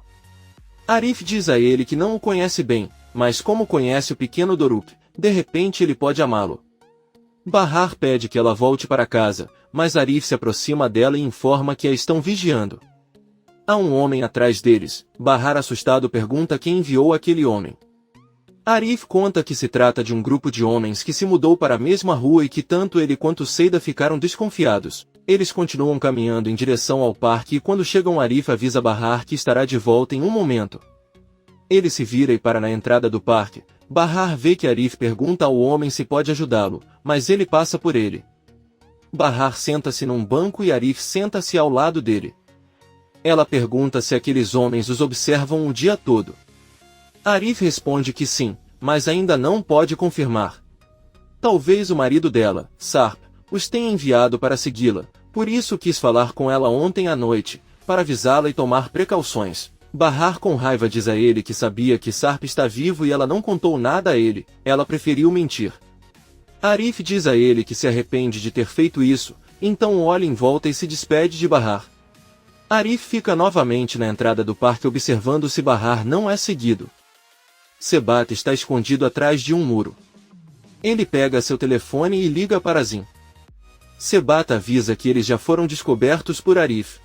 Arif diz a ele que não o conhece bem, mas como conhece o pequeno Doruk, de repente ele pode amá-lo. Bahar pede que ela volte para casa, mas Arif se aproxima dela e informa que a estão vigiando. Há um homem atrás deles. Bahar assustado pergunta quem enviou aquele homem. Arif conta que se trata de um grupo de homens que se mudou para a mesma rua e que tanto ele quanto Seida ficaram desconfiados. Eles continuam caminhando em direção ao parque e quando chegam Arif avisa Bahar que estará de volta em um momento. Ele se vira e para na entrada do parque. Bahar vê que Arif pergunta ao homem se pode ajudá-lo, mas ele passa por ele. Bahar senta-se num banco e Arif senta-se ao lado dele. Ela pergunta se aqueles homens os observam o dia todo. Arif responde que sim, mas ainda não pode confirmar. Talvez o marido dela, Sarp, os tenha enviado para segui-la, por isso quis falar com ela ontem à noite, para avisá-la e tomar precauções. Bahar com raiva diz a ele que sabia que Sarp está vivo e ela não contou nada a ele, ela preferiu mentir. Arif diz a ele que se arrepende de ter feito isso, então olha em volta e se despede de Bahar. Arif fica novamente na entrada do parque observando se Bahar não é seguido. Sebat está escondido atrás de um muro. Ele pega seu telefone e liga para Zin. Sebat avisa que eles já foram descobertos por Arif.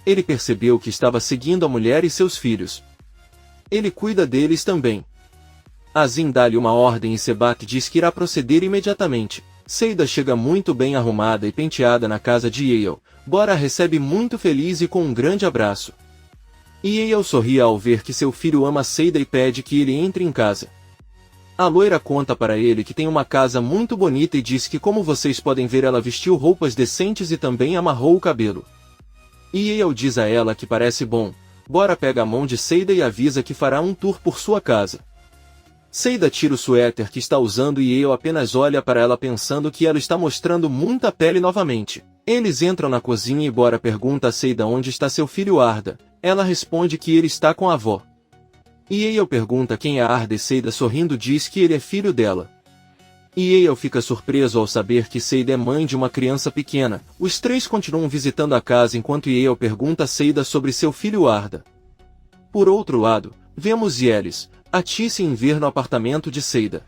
Ele percebeu que estava seguindo a mulher e seus filhos. Ele cuida deles também. Azin dá-lhe uma ordem e Sebat diz que irá proceder imediatamente. Seida chega muito bem arrumada e penteada na casa de Yale. Bora a recebe muito feliz e com um grande abraço. Yale sorri ao ver que seu filho ama Seida e pede que ele entre em casa. A loira conta para ele que tem uma casa muito bonita e diz que, como vocês podem ver, ela vestiu roupas decentes e também amarrou o cabelo. E Yale diz a ela que parece bom. Bora pega a mão de Seida e avisa que fará um tour por sua casa. Seida tira o suéter que está usando e Yale apenas olha para ela pensando que ela está mostrando muita pele novamente. Eles entram na cozinha e Bora pergunta a Seida onde está seu filho Arda. Ela responde que ele está com a avó. E Yale pergunta quem é Arda e Seida sorrindo diz que ele é filho dela. E Yale fica surpreso ao saber que Seida é mãe de uma criança pequena. Os três continuam visitando a casa enquanto Yale pergunta a Seida sobre seu filho Arda. Por outro lado, vemos Yelis, a Tice em ver no apartamento de Seida.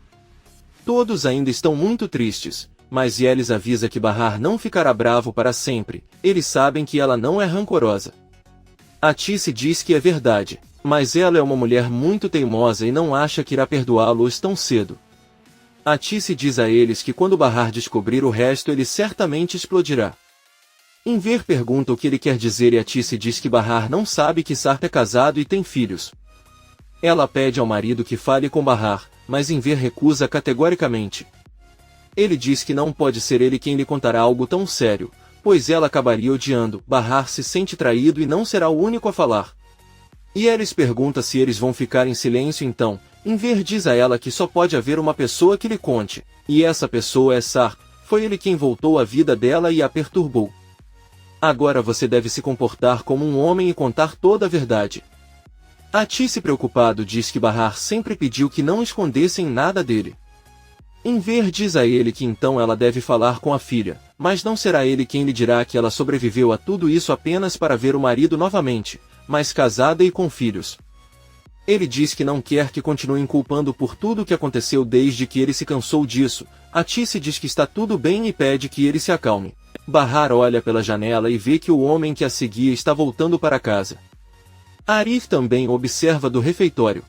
Todos ainda estão muito tristes, mas Yelis avisa que Bahar não ficará bravo para sempre. Eles sabem que ela não é rancorosa. A Tice diz que é verdade, mas ela é uma mulher muito teimosa e não acha que irá perdoá-los tão cedo. A Tice diz a eles que quando Bahar descobrir o resto ele certamente explodirá. Inver pergunta o que ele quer dizer e a Tice diz que Bahar não sabe que Sarp é casado e tem filhos. Ela pede ao marido que fale com Bahar, mas Inver recusa categoricamente. Ele diz que não pode ser ele quem lhe contará algo tão sério, pois ela acabaria odiando. Bahar se sente traído e não será o único a falar. Yelis pergunta se eles vão ficar em silêncio então. Inver diz a ela que só pode haver uma pessoa que lhe conte, e essa pessoa é Sarp. Foi ele quem voltou à vida dela e a perturbou. Agora você deve se comportar como um homem e contar toda a verdade. A Tice preocupado diz que Bahar sempre pediu que não escondessem nada dele. Inver diz a ele que então ela deve falar com a filha, mas não será ele quem lhe dirá que ela sobreviveu a tudo isso apenas para ver o marido novamente, mas casada e com filhos. Ele diz que não quer que continuem culpando por tudo o que aconteceu desde que ele se cansou disso. A Tice diz que está tudo bem e pede que ele se acalme. Bahar olha pela janela e vê que o homem que a seguia está voltando para casa. Arif também observa do refeitório.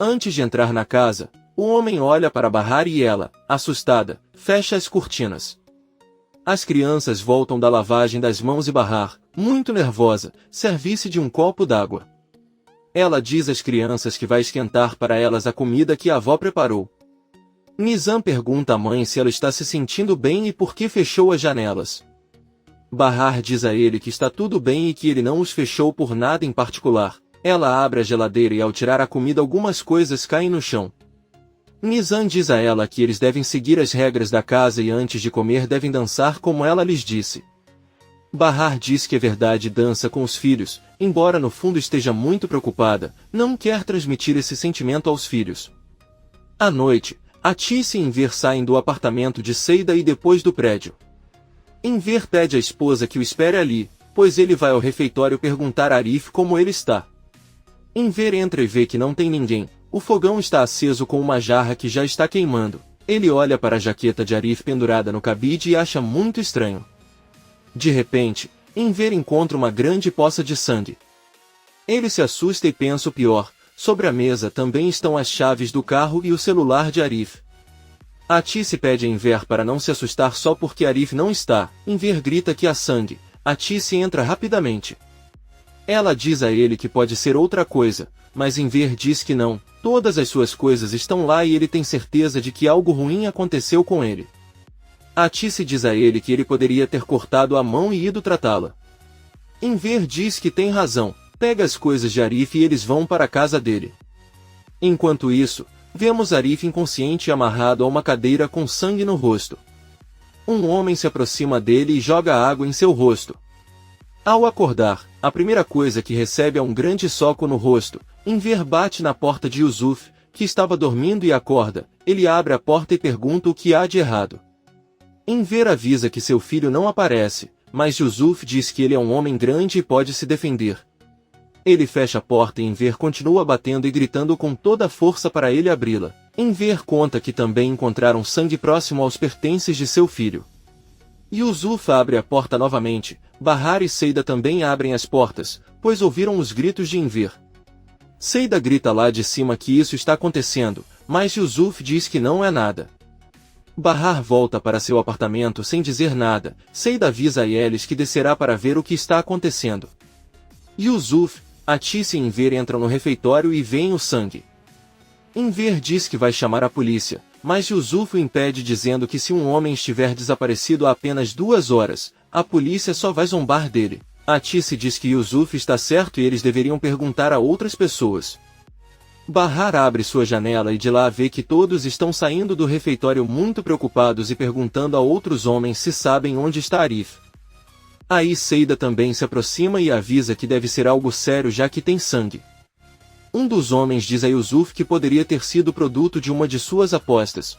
Antes de entrar na casa, o homem olha para Bahar e ela, assustada, fecha as cortinas. As crianças voltam da lavagem das mãos e Bahar, muito nervosa, serve-se de um copo d'água. Ela diz às crianças que vai esquentar para elas a comida que a avó preparou. Nizam pergunta à mãe se ela está se sentindo bem e por que fechou as janelas. Bahar diz a ele que está tudo bem e que ele não os fechou por nada em particular. Ela abre a geladeira e ao tirar a comida algumas coisas caem no chão. Nizam diz a ela que eles devem seguir as regras da casa e antes de comer devem dançar como ela lhes disse. Bahar diz que é verdade e dança com os filhos, embora no fundo esteja muito preocupada, não quer transmitir esse sentimento aos filhos. À noite, a Tice e Inver saem do apartamento de Seida e depois do prédio. Inver pede à esposa que o espere ali, pois ele vai ao refeitório perguntar a Arif como ele está. Inver entra e vê que não tem ninguém. O fogão está aceso com uma jarra que já está queimando. Ele olha para a jaqueta de Arif pendurada no cabide e acha muito estranho. De repente, Inver encontra uma grande poça de sangue. Ele se assusta e pensa o pior. Sobre a mesa também estão as chaves do carro e o celular de Arif. A Tice pede a Inver para não se assustar só porque Arif não está. Inver grita que há sangue. A Tice entra rapidamente. Ela diz a ele que pode ser outra coisa, mas Inver diz que não. Todas as suas coisas estão lá e ele tem certeza de que algo ruim aconteceu com ele. A Tice diz a ele que ele poderia ter cortado a mão e ido tratá-la. Inver diz que tem razão. Pega as coisas de Arif e eles vão para a casa dele. Enquanto isso, vemos Arif inconsciente e amarrado a uma cadeira com sangue no rosto. Um homem se aproxima dele e joga água em seu rosto. Ao acordar, a primeira coisa que recebe é um grande soco no rosto. Inver bate na porta de Yusuf, que estava dormindo e acorda. Ele abre a porta e pergunta o que há de errado. Inver avisa que seu filho não aparece, mas Yusuf diz que ele é um homem grande e pode se defender. Ele fecha a porta e Inver continua batendo e gritando com toda a força para ele abri-la. Inver conta que também encontraram sangue próximo aos pertences de seu filho. Yusuf abre a porta novamente. Bahar e Seida também abrem as portas, pois ouviram os gritos de Inver. Seida grita lá de cima que isso está acontecendo, mas Yusuf diz que não é nada. Bahar volta para seu apartamento sem dizer nada. Seida avisa a Yelis que descerá para ver o que está acontecendo. Yusuf, a Tice e Inver entram no refeitório e veem o sangue. Enver diz que vai chamar a polícia, mas Yusuf o impede dizendo que se um homem estiver desaparecido há apenas 2 horas, a polícia só vai zombar dele. Atice diz que Yusuf está certo e eles deveriam perguntar a outras pessoas. Bahar abre sua janela e de lá vê que todos estão saindo do refeitório muito preocupados e perguntando a outros homens se sabem onde está Arif. Aí Seida também se aproxima e avisa que deve ser algo sério já que tem sangue. Um dos homens diz a Yusuf que poderia ter sido produto de uma de suas apostas.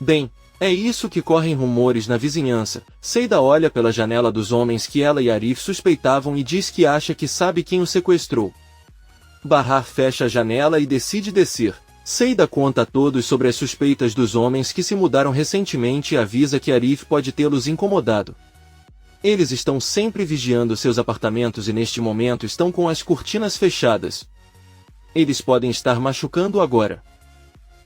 Bem, é isso que correm rumores na vizinhança. Seida olha pela janela dos homens que ela e Arif suspeitavam e diz que acha que sabe quem o sequestrou. Bahar fecha a janela e decide descer. Seida conta a todos sobre as suspeitas dos homens que se mudaram recentemente e avisa que Arif pode tê-los incomodado. Eles estão sempre vigiando seus apartamentos e neste momento estão com as cortinas fechadas. Eles podem estar machucando agora.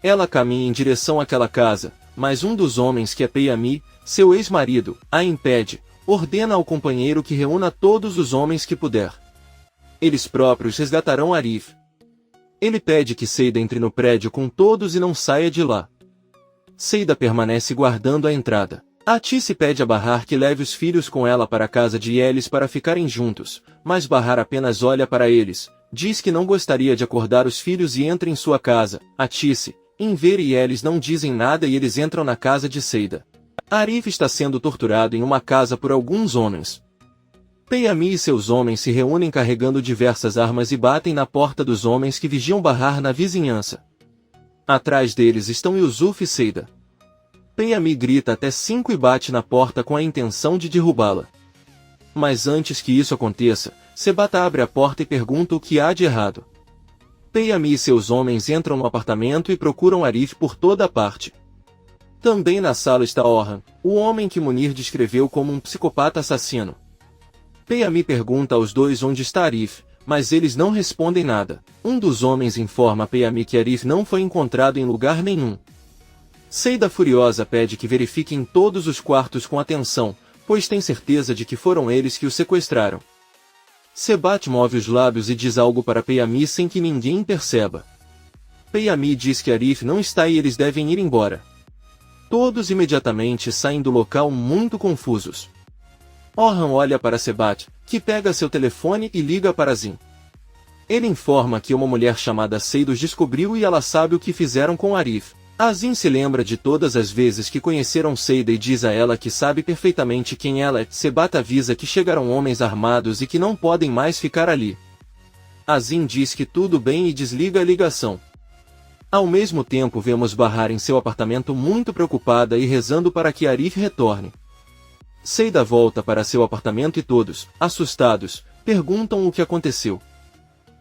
Ela caminha em direção àquela casa, mas um dos homens que é Peyami, seu ex-marido, a impede, ordena ao companheiro que reúna todos os homens que puder. Eles próprios resgatarão Arif. Ele pede que Seida entre no prédio com todos e não saia de lá. Seida permanece guardando a entrada. Atice pede a Bahar que leve os filhos com ela para a casa de eles para ficarem juntos, mas Bahar apenas olha para eles, diz que não gostaria de acordar os filhos e entra em sua casa. Atice, Enver e eles não dizem nada e eles entram na casa de Seida. Arif está sendo torturado em uma casa por alguns homens. Peyami e seus homens se reúnem carregando diversas armas e batem na porta dos homens que vigiam Bahar na vizinhança. Atrás deles estão Yusuf e Seida. Peyami grita até 5 e bate na porta com a intenção de derrubá-la. Mas antes que isso aconteça, Sebata abre a porta e pergunta o que há de errado. Peyami e seus homens entram no apartamento e procuram Arif por toda parte. Também na sala está Orhan, o homem que Munir descreveu como um psicopata assassino. Peyami pergunta aos dois onde está Arif, mas eles não respondem nada. Um dos homens informa a Peyami que Arif não foi encontrado em lugar nenhum. Seida furiosa pede que verifiquem todos os quartos com atenção, pois tem certeza de que foram eles que o sequestraram. Sebat move os lábios e diz algo para Peyami sem que ninguém perceba. Peyami diz que Arif não está e eles devem ir embora. Todos imediatamente saem do local muito confusos. Orhan olha para Sebat, que pega seu telefone e liga para Zin. Ele informa que uma mulher chamada Seidos descobriu e ela sabe o que fizeram com Arif. Azin se lembra de todas as vezes que conheceram Seida e diz a ela que sabe perfeitamente quem ela é. Sebat avisa que chegaram homens armados e que não podem mais ficar ali. Azin diz que tudo bem e desliga a ligação. Ao mesmo tempo vemos Bahar em seu apartamento muito preocupada e rezando para que Arif retorne. Seida volta para seu apartamento e todos, assustados, perguntam o que aconteceu.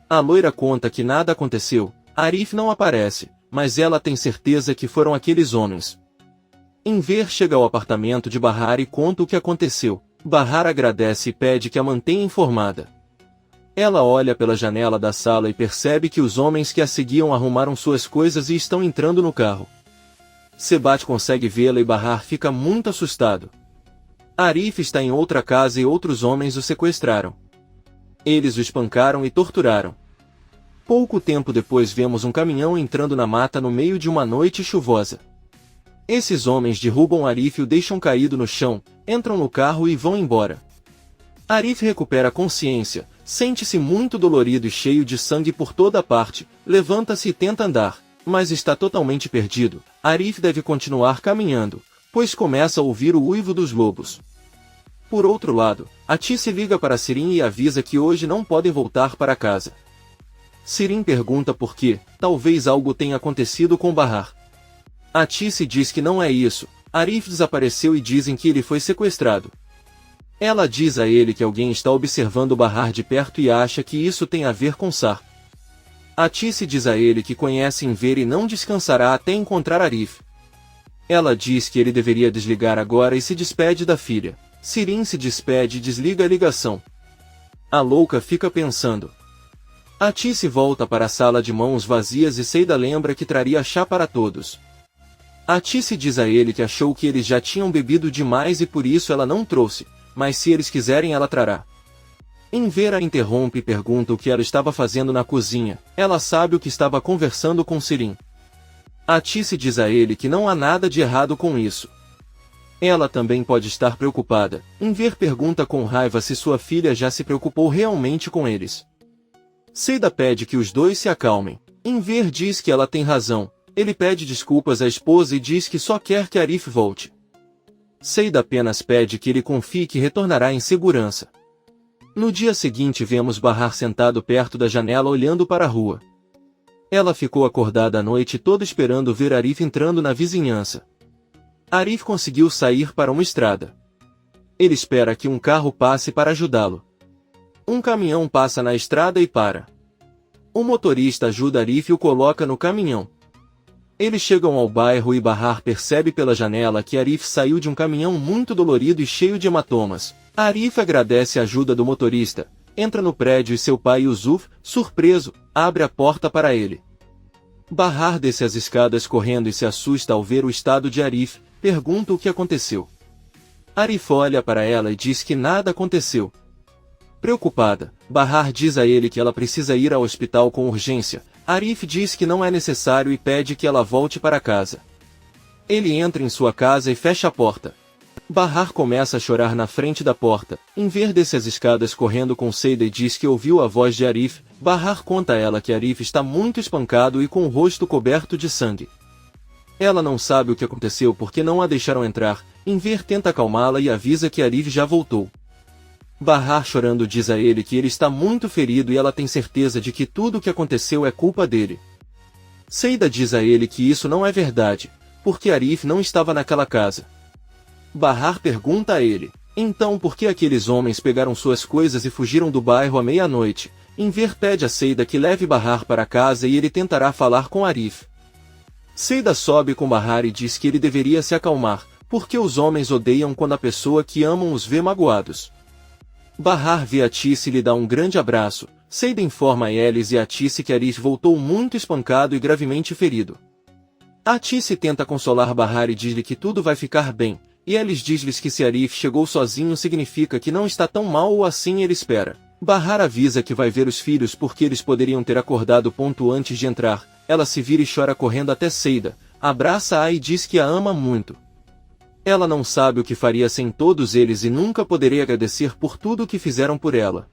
A loira conta que nada aconteceu, Arif não aparece, mas ela tem certeza que foram aqueles homens. Enver chega ao apartamento de Bahar e conta o que aconteceu. Bahar agradece e pede que a mantenha informada. Ela olha pela janela da sala e percebe que os homens que a seguiam arrumaram suas coisas e estão entrando no carro. Sebat consegue vê-la e Bahar fica muito assustado. Arif está em outra casa e outros homens o sequestraram. Eles o espancaram e torturaram. Pouco tempo depois vemos um caminhão entrando na mata no meio de uma noite chuvosa. Esses homens derrubam Arif e o deixam caído no chão, entram no carro e vão embora. Arif recupera a consciência, sente-se muito dolorido e cheio de sangue por toda parte, levanta-se e tenta andar, mas está totalmente perdido. Arif deve continuar caminhando, pois começa a ouvir o uivo dos lobos. Por outro lado, Atice liga para Sirin e avisa que hoje não podem voltar para casa. Sirin pergunta por quê, talvez algo tenha acontecido com Bahar. Atice diz que não é isso, Arif desapareceu e dizem que ele foi sequestrado. Ela diz a ele que alguém está observando Bahar de perto e acha que isso tem a ver com Sar. Atice diz a ele que conhece Enver e não descansará até encontrar Arif. Ela diz que ele deveria desligar agora e se despede da filha. Sirin se despede e desliga a ligação. A louca fica pensando. Atice volta para a sala de mãos vazias e Seida lembra que traria chá para todos. Atice diz a ele que achou que eles já tinham bebido demais e por isso ela não trouxe, mas se eles quiserem ela trará. Enver a interrompe e pergunta o que ela estava fazendo na cozinha. Ela sabe o que estava conversando com Selim. Atice diz a ele que não há nada de errado com isso. Ela também pode estar preocupada. Enver pergunta com raiva se sua filha já se preocupou realmente com eles. Seida pede que os dois se acalmem. Enver diz que ela tem razão. Ele pede desculpas à esposa e diz que só quer que Arif volte. Seida apenas pede que ele confie que retornará em segurança. No dia seguinte vemos Bahar sentado perto da janela olhando para a rua. Ela ficou acordada a noite toda esperando ver Arif entrando na vizinhança. Arif conseguiu sair para uma estrada. Ele espera que um carro passe para ajudá-lo. Um caminhão passa na estrada e para. O motorista ajuda Arif e o coloca no caminhão. Eles chegam ao bairro e Bahar percebe pela janela que Arif saiu de um caminhão muito dolorido e cheio de hematomas. Arif agradece a ajuda do motorista, entra no prédio e seu pai Yusuf, surpreso, abre a porta para ele. Bahar desce as escadas correndo e se assusta ao ver o estado de Arif, pergunta o que aconteceu. Arif olha para ela e diz que nada aconteceu. Preocupada, Bahar diz a ele que ela precisa ir ao hospital com urgência. Arif diz que não é necessário e pede que ela volte para casa. Ele entra em sua casa e fecha a porta. Bahar começa a chorar na frente da porta. Enver desce as escadas correndo com Seida e diz que ouviu a voz de Arif. Bahar conta a ela que Arif está muito espancado e com o rosto coberto de sangue. Ela não sabe o que aconteceu porque não a deixaram entrar. Enver tenta acalmá-la e avisa que Arif já voltou. Bahar chorando diz a ele que ele está muito ferido e ela tem certeza de que tudo o que aconteceu é culpa dele. Seida diz a ele que isso não é verdade, porque Arif não estava naquela casa. Bahar pergunta a ele, então por que aqueles homens pegaram suas coisas e fugiram do bairro à meia-noite? Enver pede a Seida que leve Bahar para casa e ele tentará falar com Arif. Seida sobe com Bahar e diz que ele deveria se acalmar, porque os homens odeiam quando a pessoa que amam os vê magoados. Bahar vê Atice e lhe dá um grande abraço. Seida informa a Elis e Atice que Arif voltou muito espancado e gravemente ferido. Atice tenta consolar Bahar e diz-lhe que tudo vai ficar bem, e Elis diz-lhes que se Arif chegou sozinho significa que não está tão mal ou assim ele espera. Bahar avisa que vai ver os filhos porque eles poderiam ter acordado ponto antes de entrar. Ela se vira e chora correndo até Seida, abraça-a e diz que a ama muito. Ela não sabe o que faria sem todos eles e nunca poderia agradecer por tudo o que fizeram por ela.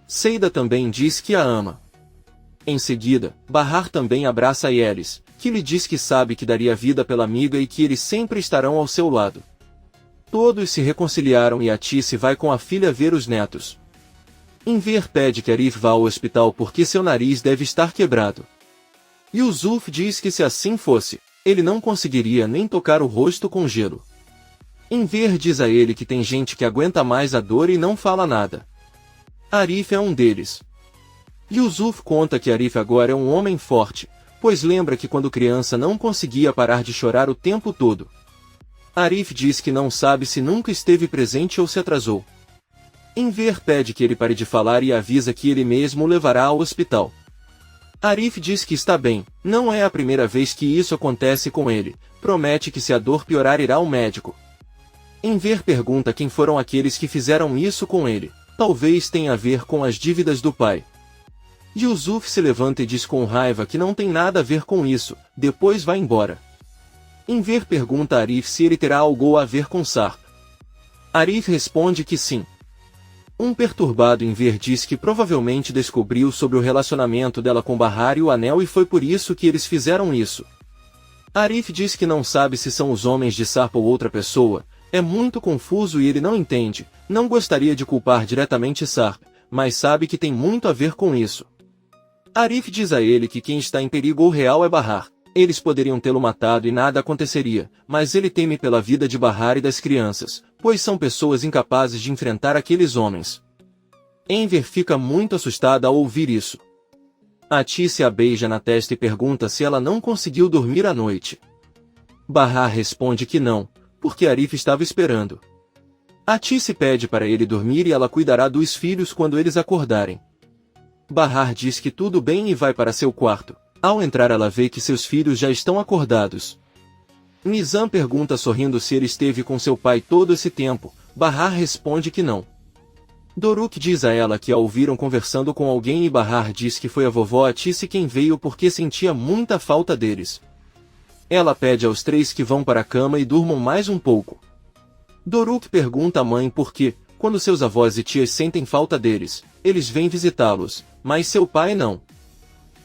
Seida também diz que a ama. Em seguida, Bahar também abraça Elis, que lhe diz que sabe que daria vida pela amiga e que eles sempre estarão ao seu lado. Todos se reconciliaram e Atice vai com a filha ver os netos. Enver pede que Arif vá ao hospital porque seu nariz deve estar quebrado. Yusuf diz que se assim fosse, ele não conseguiria nem tocar o rosto com gelo. Enver diz a ele que tem gente que aguenta mais a dor e não fala nada. Arif é um deles. Yusuf conta que Arif agora é um homem forte, pois lembra que quando criança não conseguia parar de chorar o tempo todo. Arif diz que não sabe se nunca esteve presente ou se atrasou. Enver pede que ele pare de falar e avisa que ele mesmo o levará ao hospital. Arif diz que está bem, não é a primeira vez que isso acontece com ele, promete que se a dor piorar irá ao médico. Enver pergunta quem foram aqueles que fizeram isso com ele, talvez tenha a ver com as dívidas do pai. Yusuf se levanta e diz com raiva que não tem nada a ver com isso, depois vai embora. Enver pergunta a Arif se ele terá algo a ver com Sarp. Arif responde que sim. Um perturbado Enver diz que provavelmente descobriu sobre o relacionamento dela com Bahar e o anel e foi por isso que eles fizeram isso. Arif diz que não sabe se são os homens de Sarp ou outra pessoa, é muito confuso e ele não entende, não gostaria de culpar diretamente Sarp, mas sabe que tem muito a ver com isso. Arif diz a ele que quem está em perigo ou real é Bahar. Eles poderiam tê-lo matado e nada aconteceria, mas ele teme pela vida de Bahar e das crianças, pois são pessoas incapazes de enfrentar aqueles homens. Enver fica muito assustada ao ouvir isso. Atice a beija na testa e pergunta se ela não conseguiu dormir à noite. Bahar responde que não, porque Arif estava esperando. Atice pede para ele dormir e ela cuidará dos filhos quando eles acordarem. Bahar diz que tudo bem e vai para seu quarto. Ao entrar ela vê que seus filhos já estão acordados. Nizam pergunta sorrindo se ele esteve com seu pai todo esse tempo. Bahar responde que não. Doruk diz a ela que a ouviram conversando com alguém e Bahar diz que foi a vovó Atice quem veio porque sentia muita falta deles. Ela pede aos três que vão para a cama e durmam mais um pouco. Doruk pergunta à mãe por que, quando seus avós e tias sentem falta deles, eles vêm visitá-los, mas seu pai não.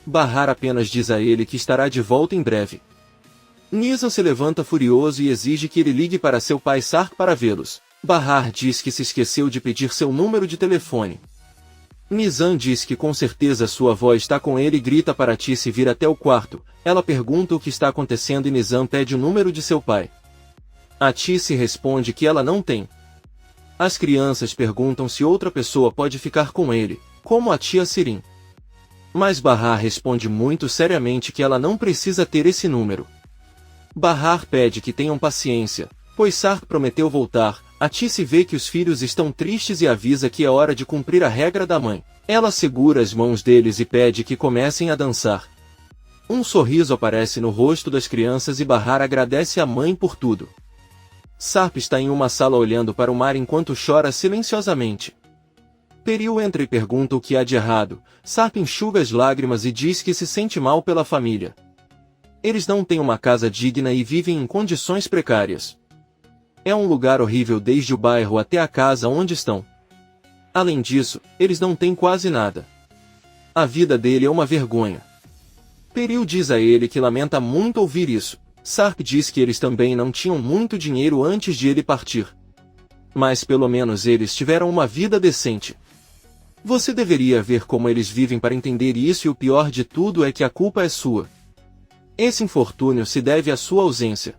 Bahar apenas diz a ele que estará de volta em breve. Nizam se levanta furioso e exige que ele ligue para seu pai Sark para vê-los. Bahar diz que se esqueceu de pedir seu número de telefone. Nizam diz que com certeza sua avó está com ele e grita para Atice vir até o quarto. Ela pergunta o que está acontecendo e Nizam pede o número de seu pai. Atice responde que ela não tem. As crianças perguntam se outra pessoa pode ficar com ele, como a tia Sirin. Mas Bahar responde muito seriamente que ela não precisa ter esse número. Bahar pede que tenham paciência, pois Sark prometeu voltar. Atice vê que os filhos estão tristes e avisa que é hora de cumprir a regra da mãe. Ela segura as mãos deles e pede que comecem a dançar. Um sorriso aparece no rosto das crianças e Bahar agradece à mãe por tudo. Sarp está em uma sala olhando para o mar enquanto chora silenciosamente. Peril entra e pergunta o que há de errado. Sarp enxuga as lágrimas e diz que se sente mal pela família. Eles não têm uma casa digna e vivem em condições precárias. É um lugar horrível desde o bairro até a casa onde estão. Além disso, eles não têm quase nada. A vida dele é uma vergonha. Peril diz a ele que lamenta muito ouvir isso. Sarp diz que eles também não tinham muito dinheiro antes de ele partir. Mas pelo menos eles tiveram uma vida decente. Você deveria ver como eles vivem para entender isso e o pior de tudo é que a culpa é sua. Esse infortúnio se deve à sua ausência.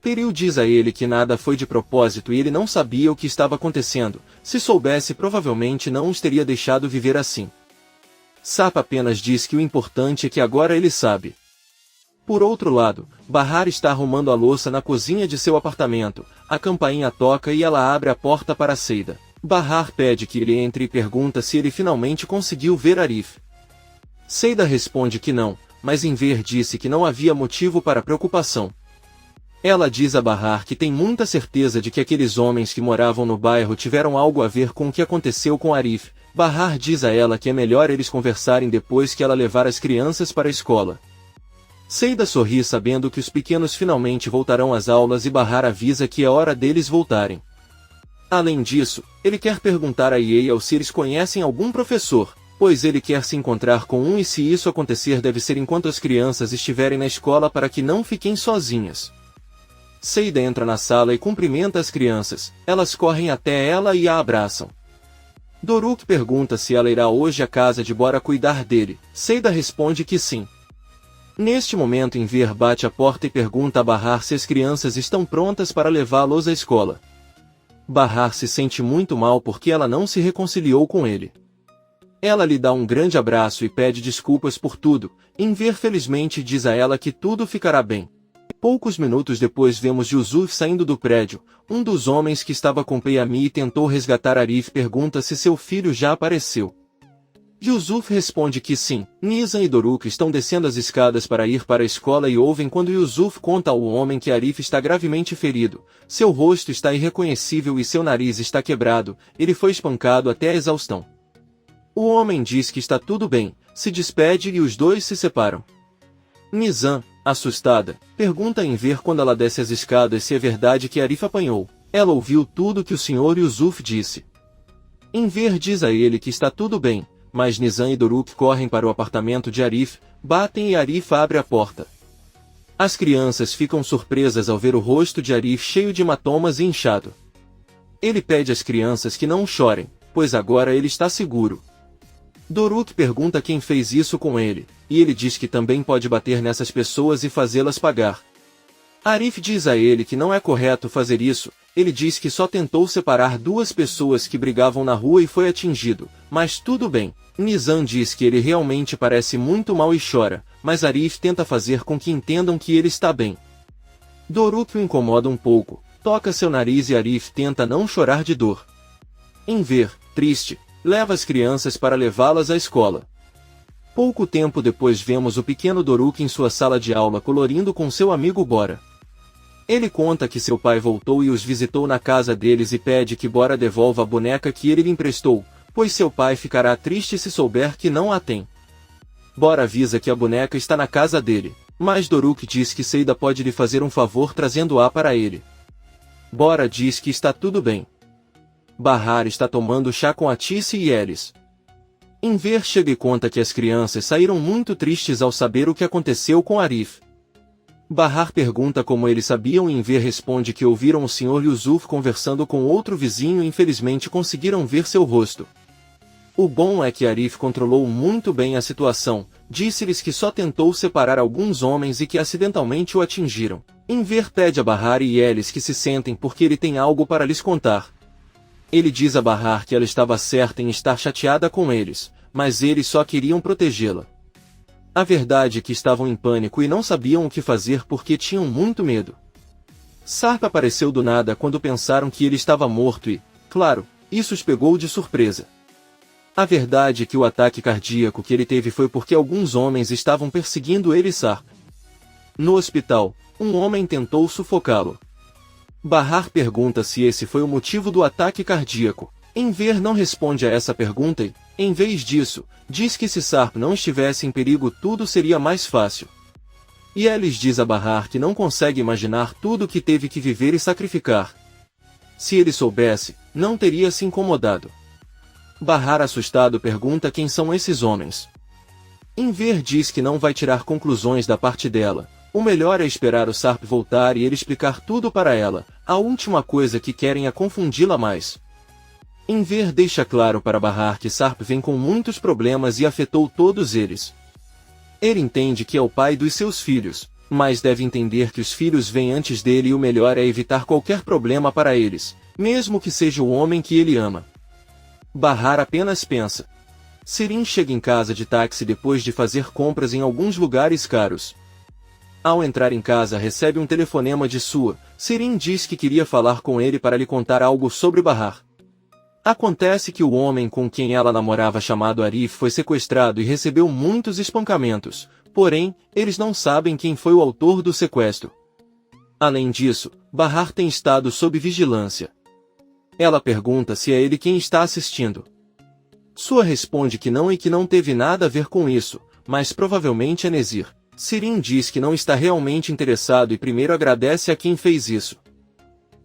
Peril diz a ele que nada foi de propósito e ele não sabia o que estava acontecendo. Se soubesse, provavelmente não os teria deixado viver assim. Sarp apenas diz que o importante é que agora ele sabe. Por outro lado, Bahar está arrumando a louça na cozinha de seu apartamento. A campainha toca e ela abre a porta para Seida. Bahar pede que ele entre e pergunta se ele finalmente conseguiu ver Arif. Seida responde que não, mas Enver disse que não havia motivo para preocupação. Ela diz a Bahar que tem muita certeza de que aqueles homens que moravam no bairro tiveram algo a ver com o que aconteceu com Arif. Bahar diz a ela que é melhor eles conversarem depois que ela levar as crianças para a escola. Seida sorri sabendo que os pequenos finalmente voltarão às aulas e Bahar avisa que é hora deles voltarem. Além disso, ele quer perguntar a Yale se eles conhecem algum professor, pois ele quer se encontrar com um e se isso acontecer deve ser enquanto as crianças estiverem na escola para que não fiquem sozinhas. Seida entra na sala e cumprimenta as crianças, elas correm até ela e a abraçam. Doruk pergunta se ela irá hoje à casa de Bora cuidar dele. Seida responde que sim. Neste momento Enver bate a porta e pergunta a Bahar se as crianças estão prontas para levá-los à escola. Bahar se sente muito mal porque ela não se reconciliou com ele. Ela lhe dá um grande abraço e pede desculpas por tudo. Enver felizmente diz a ela que tudo ficará bem. Poucos minutos depois vemos Yusuf saindo do prédio. Um dos homens que estava com Peyami e tentou resgatar Arif pergunta se seu filho já apareceu. Yusuf responde que sim. Nizam e Doruk estão descendo as escadas para ir para a escola e ouvem quando Yusuf conta ao homem que Arif está gravemente ferido. Seu rosto está irreconhecível e seu nariz está quebrado. Ele foi espancado até a exaustão. O homem diz que está tudo bem, se despede e os dois se separam. Nizam, assustada, pergunta a Enver quando ela desce as escadas se é verdade que Arif apanhou. Ela ouviu tudo que o Sr. Yusuf disse. Enver diz a ele que está tudo bem, mas Nizam e Doruk correm para o apartamento de Arif, batem e Arif abre a porta. As crianças ficam surpresas ao ver o rosto de Arif cheio de hematomas e inchado. Ele pede às crianças que não chorem, pois agora ele está seguro. Doruk pergunta quem fez isso com ele, e ele diz que também pode bater nessas pessoas e fazê-las pagar. Arif diz a ele que não é correto fazer isso. Ele diz que só tentou separar duas pessoas que brigavam na rua e foi atingido, mas tudo bem. Nizam diz que ele realmente parece muito mal e chora, mas Arif tenta fazer com que entendam que ele está bem. Doruk o incomoda um pouco, toca seu nariz e Arif tenta não chorar de dor. Enver, triste, leva as crianças para levá-las à escola. Pouco tempo depois vemos o pequeno Doruk em sua sala de aula colorindo com seu amigo Bora. Ele conta que seu pai voltou e os visitou na casa deles e pede que Bora devolva a boneca que ele lhe emprestou, pois seu pai ficará triste se souber que não a tem. Bora avisa que a boneca está na casa dele, mas Doruk diz que Seida pode lhe fazer um favor trazendo-a para ele. Bora diz que está tudo bem. Bahar está tomando chá com Atice e Elis. Enver chega e conta que as crianças saíram muito tristes ao saber o que aconteceu com Arif. Bahar pergunta como eles sabiam e Enver responde que ouviram o Sr. Yusuf conversando com outro vizinho e infelizmente conseguiram ver seu rosto. O bom é que Arif controlou muito bem a situação, disse-lhes que só tentou separar alguns homens e que acidentalmente o atingiram. Enver pede a Bahar e Elis que se sentem porque ele tem algo para lhes contar. Ele diz a Bahar que ela estava certa em estar chateada com eles, mas eles só queriam protegê-la. A verdade é que estavam em pânico e não sabiam o que fazer porque tinham muito medo. Sarp apareceu do nada quando pensaram que ele estava morto e, claro, isso os pegou de surpresa. A verdade é que o ataque cardíaco que ele teve foi porque alguns homens estavam perseguindo ele e Sarp. No hospital, um homem tentou sufocá-lo. Bahar pergunta se esse foi o motivo do ataque cardíaco. Enver não responde a essa pergunta e, em vez disso, diz que se Sarp não estivesse em perigo tudo seria mais fácil. E Elis diz a Bahar que não consegue imaginar tudo o que teve que viver e sacrificar. Se ele soubesse, não teria se incomodado. Bahar assustado pergunta quem são esses homens. Enver diz que não vai tirar conclusões da parte dela. O melhor é esperar o Sarp voltar e ele explicar tudo para ela. A última coisa que querem é confundi-la mais. Enver deixa claro para Bahar que Sarp vem com muitos problemas e afetou todos eles. Ele entende que é o pai dos seus filhos, mas deve entender que os filhos vêm antes dele e o melhor é evitar qualquer problema para eles, mesmo que seja o homem que ele ama. Bahar apenas pensa. Sirin chega em casa de táxi depois de fazer compras em alguns lugares caros. Ao entrar em casa recebe um telefonema de Sua. Sirin diz que queria falar com ele para lhe contar algo sobre Bahar. Acontece que o homem com quem ela namorava chamado Arif foi sequestrado e recebeu muitos espancamentos, porém, eles não sabem quem foi o autor do sequestro. Além disso, Bahar tem estado sob vigilância. Ela pergunta se é ele quem está assistindo. Sua responde que não e que não teve nada a ver com isso, mas provavelmente é Nezir. Sirin diz que não está realmente interessado e primeiro agradece a quem fez isso.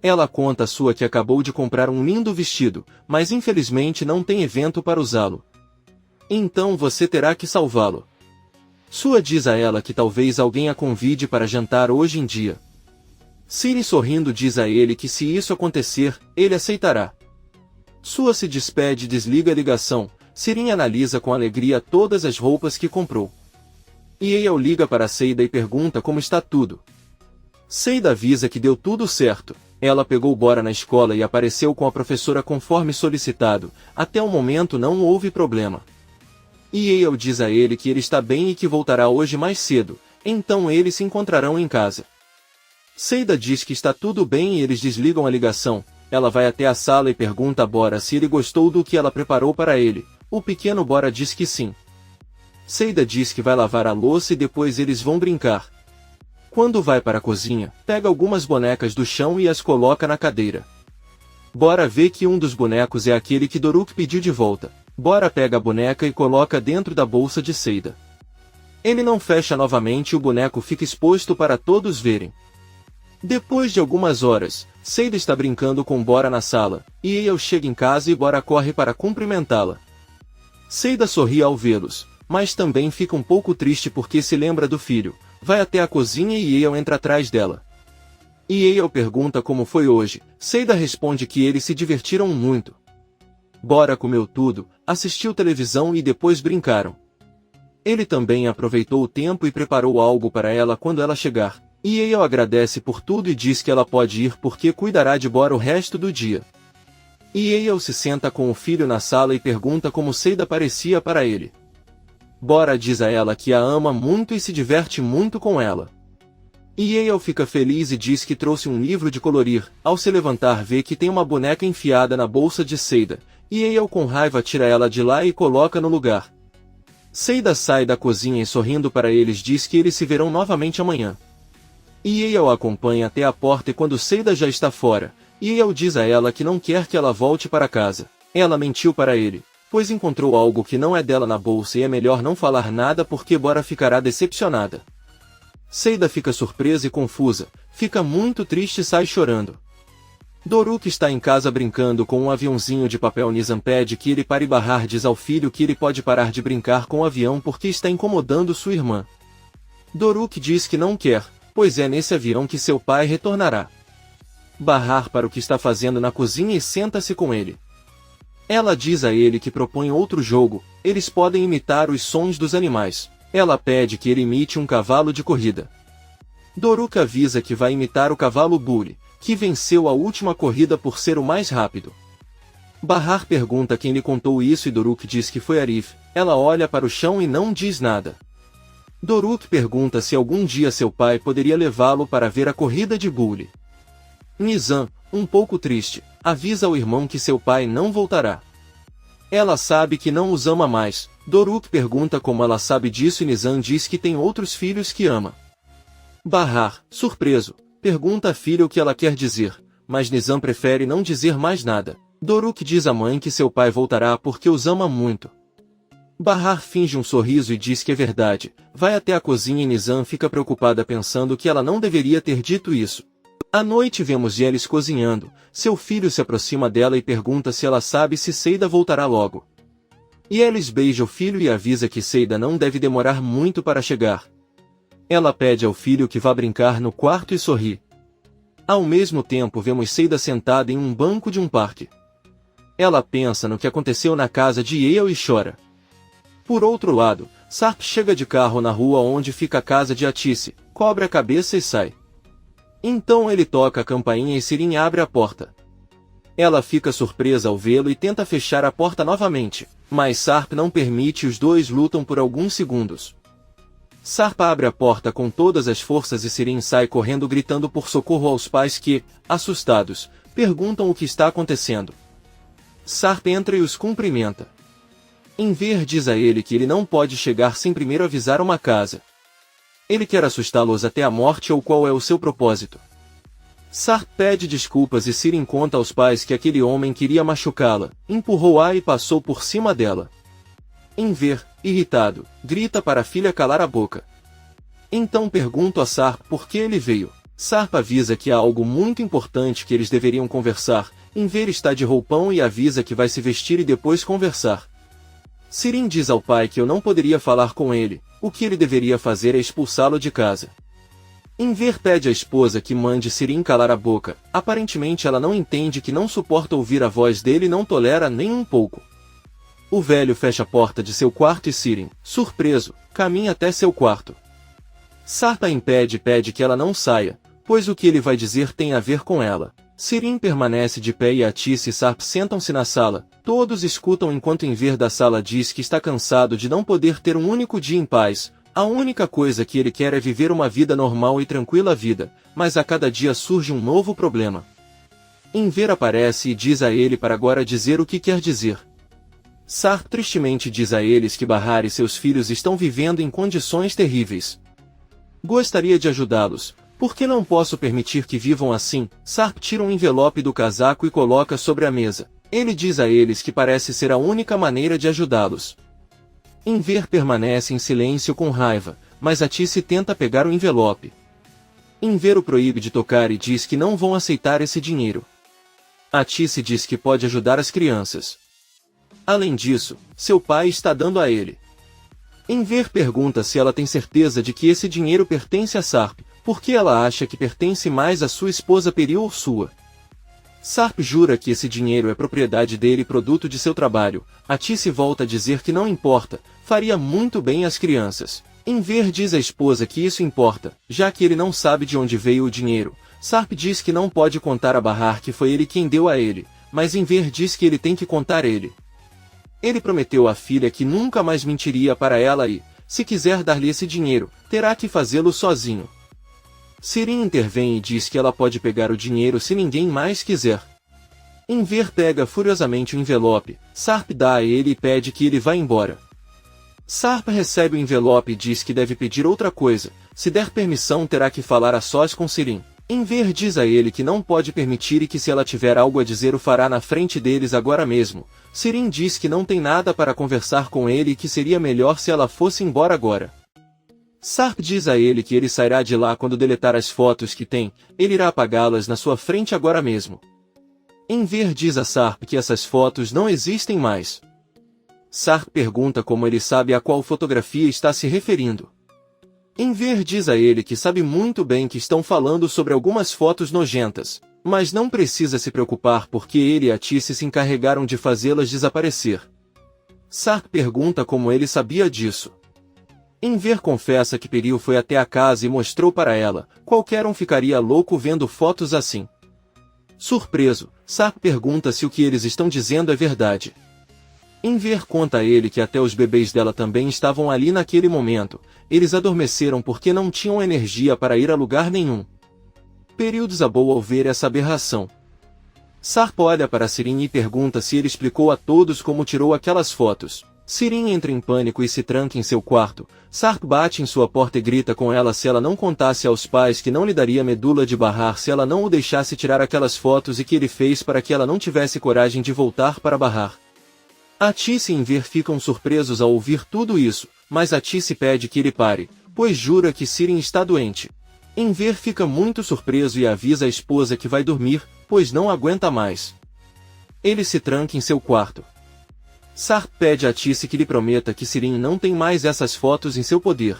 Ela conta a Sua que acabou de comprar um lindo vestido, mas infelizmente não tem evento para usá-lo. Então você terá que salvá-lo. Sua diz a ela que talvez alguém a convide para jantar hoje em dia. Siri sorrindo diz a ele que se isso acontecer, ele aceitará. Sua se despede e desliga a ligação. Sirin analisa com alegria todas as roupas que comprou. Yael liga para Seida e pergunta como está tudo. Seida avisa que deu tudo certo. Ela pegou Bora na escola e apareceu com a professora conforme solicitado. Até o momento não houve problema. Yael diz a ele que ele está bem e que voltará hoje mais cedo, então eles se encontrarão em casa. Seida diz que está tudo bem e eles desligam a ligação. Ela vai até a sala e pergunta a Bora se ele gostou do que ela preparou para ele. O pequeno Bora diz que sim. Seida diz que vai lavar a louça e depois eles vão brincar. Quando vai para a cozinha, pega algumas bonecas do chão e as coloca na cadeira. Bora vê que um dos bonecos é aquele que Doruk pediu de volta. Bora pega a boneca e coloca dentro da bolsa de Seida. Ele não fecha novamente e o boneco fica exposto para todos verem. Depois de algumas horas, Seida está brincando com Bora na sala, e Yael chega em casa e Bora corre para cumprimentá-la. Seida sorri ao vê-los, mas também fica um pouco triste porque se lembra do filho. Vai até a cozinha e Yael entra atrás dela. Yael pergunta como foi hoje. Seida responde que eles se divertiram muito. Bora comeu tudo, assistiu televisão e depois brincaram. Ele também aproveitou o tempo e preparou algo para ela quando ela chegar. Yael agradece por tudo e diz que ela pode ir porque cuidará de Bora o resto do dia. Yael se senta com o filho na sala e pergunta como Seida parecia para ele. Bora diz a ela que a ama muito e se diverte muito com ela. Yael fica feliz e diz que trouxe um livro de colorir. Ao se levantar vê que tem uma boneca enfiada na bolsa de Seida. Yael com raiva tira ela de lá e coloca no lugar. Seida sai da cozinha e sorrindo para eles diz que eles se verão novamente amanhã. Yael a acompanha até a porta e quando Seida já está fora, Yael diz a ela que não quer que ela volte para casa. Ela mentiu para ele, pois encontrou algo que não é dela na bolsa e é melhor não falar nada porque Bora ficará decepcionada. Seida fica surpresa e confusa, fica muito triste e sai chorando. Doruk está em casa brincando com um aviãozinho de papel. Nizam pede que ele pare. Bahar diz ao filho que ele pode parar de brincar com o avião porque está incomodando sua irmã. Doruk diz que não quer, pois é nesse avião que seu pai retornará. Bahar para o que está fazendo na cozinha e senta-se com ele. Ela diz a ele que propõe outro jogo, eles podem imitar os sons dos animais. Ela pede que ele imite um cavalo de corrida. Doruk avisa que vai imitar o cavalo Bully, que venceu a última corrida por ser o mais rápido. Bahar pergunta quem lhe contou isso e Doruk diz que foi Arif. Ela olha para o chão e não diz nada. Doruk pergunta se algum dia seu pai poderia levá-lo para ver a corrida de Bully. Nizam, um pouco triste, avisa ao irmão que seu pai não voltará. Ela sabe que não os ama mais. Doruk pergunta como ela sabe disso e Nizam diz que tem outros filhos que ama. Bahar, surpreso, pergunta à filha o que ela quer dizer, mas Nizam prefere não dizer mais nada. Doruk diz à mãe que seu pai voltará porque os ama muito. Bahar finge um sorriso e diz que é verdade, vai até a cozinha e Nizam fica preocupada pensando que ela não deveria ter dito isso. À noite vemos Yelis cozinhando, seu filho se aproxima dela e pergunta se ela sabe se Seida voltará logo. Yelis beija o filho e avisa que Seida não deve demorar muito para chegar. Ela pede ao filho que vá brincar no quarto e sorri. Ao mesmo tempo vemos Seida sentada em um banco de um parque. Ela pensa no que aconteceu na casa de Yael e chora. Por outro lado, Sarp chega de carro na rua onde fica a casa de Atice, cobre a cabeça e sai. Então ele toca a campainha e Sirin abre a porta. Ela fica surpresa ao vê-lo e tenta fechar a porta novamente, mas Sarp não permite e os dois lutam por alguns segundos. Sarp abre a porta com todas as forças e Sirin sai correndo gritando por socorro aos pais que, assustados, perguntam o que está acontecendo. Sarp entra e os cumprimenta. Enver diz a ele que ele não pode chegar sem primeiro avisar uma casa. Ele quer assustá-los até a morte ou qual é o seu propósito. Sarp pede desculpas e Sirin conta aos pais que aquele homem queria machucá-la, empurrou-a e passou por cima dela. Enver, irritado, grita para a filha calar a boca. Então pergunta a Sarp por que ele veio. Sarp avisa que há algo muito importante que eles deveriam conversar. Enver está de roupão e avisa que vai se vestir e depois conversar. Sirin diz ao pai que eu não poderia falar com ele, o que ele deveria fazer é expulsá-lo de casa. Enver pede à esposa que mande Sirin calar a boca, aparentemente ela não entende que não suporta ouvir a voz dele e não tolera nem um pouco. O velho fecha a porta de seu quarto e Sirin, surpreso, caminha até seu quarto. Sarp a impede e pede que ela não saia, pois o que ele vai dizer tem a ver com ela. Sirin permanece de pé e Atice e Sarp sentam-se na sala. Todos escutam enquanto Enver da sala diz que está cansado de não poder ter um único dia em paz. A única coisa que ele quer é viver uma vida normal e tranquila vida, mas a cada dia surge um novo problema. Enver aparece e diz a ele para agora dizer o que quer dizer. Sarp tristemente diz a eles que Bahar e seus filhos estão vivendo em condições terríveis. Gostaria de ajudá-los. Por que não posso permitir que vivam assim? Sarp tira um envelope do casaco e coloca sobre a mesa. Ele diz a eles que parece ser a única maneira de ajudá-los. Enver permanece em silêncio com raiva, mas Atice tenta pegar o envelope. Enver o proíbe de tocar e diz que não vão aceitar esse dinheiro. Atice diz que pode ajudar as crianças. Além disso, seu pai está dando a ele. Enver pergunta se ela tem certeza de que esse dinheiro pertence a Sarp, porque ela acha que pertence mais à sua esposa Peri ou sua. Sarp jura que esse dinheiro é propriedade dele e produto de seu trabalho. Atice volta a dizer que não importa, faria muito bem às crianças. Enver diz à esposa que isso importa, já que ele não sabe de onde veio o dinheiro. Sarp diz que não pode contar a Bahar que foi ele quem deu a ele, mas Enver diz que ele tem que contar ele. Ele prometeu à filha que nunca mais mentiria para ela e, se quiser dar-lhe esse dinheiro, terá que fazê-lo sozinho. Sirin intervém e diz que ela pode pegar o dinheiro se ninguém mais quiser. Enver pega furiosamente o envelope, Sarp dá a ele e pede que ele vá embora. Sarp recebe o envelope e diz que deve pedir outra coisa. Se der permissão terá que falar a sós com Sirin. Enver diz a ele que não pode permitir e que se ela tiver algo a dizer o fará na frente deles agora mesmo. Sirin diz que não tem nada para conversar com ele e que seria melhor se ela fosse embora agora. Sarp diz a ele que ele sairá de lá quando deletar as fotos que tem, ele irá apagá-las na sua frente agora mesmo. Enver diz a Sarp que essas fotos não existem mais. Sarp pergunta como ele sabe a qual fotografia está se referindo. Enver diz a ele que sabe muito bem que estão falando sobre algumas fotos nojentas, mas não precisa se preocupar porque ele e a Tice se encarregaram de fazê-las desaparecer. Sarp pergunta como ele sabia disso. Enver confessa que Peril foi até a casa e mostrou para ela, qualquer um ficaria louco vendo fotos assim. Surpreso, Sarp pergunta se o que eles estão dizendo é verdade. Enver conta a ele que até os bebês dela também estavam ali naquele momento, eles adormeceram porque não tinham energia para ir a lugar nenhum. Peril desabou ao ver essa aberração. Sarp olha para Sirin e pergunta se ele explicou a todos como tirou aquelas fotos. Sirin entra em pânico e se tranca em seu quarto. Sarp bate em sua porta e grita com ela se ela não contasse aos pais que não lhe daria medula de barrar se ela não o deixasse tirar aquelas fotos e que ele fez para que ela não tivesse coragem de voltar para barrar. A Tice e Enver ficam surpresos ao ouvir tudo isso, mas a Tice pede que ele pare, pois jura que Sirin está doente. Enver fica muito surpreso e avisa a esposa que vai dormir, pois não aguenta mais. Ele se tranca em seu quarto. Sarp pede a Tice que lhe prometa que Sirin não tem mais essas fotos em seu poder.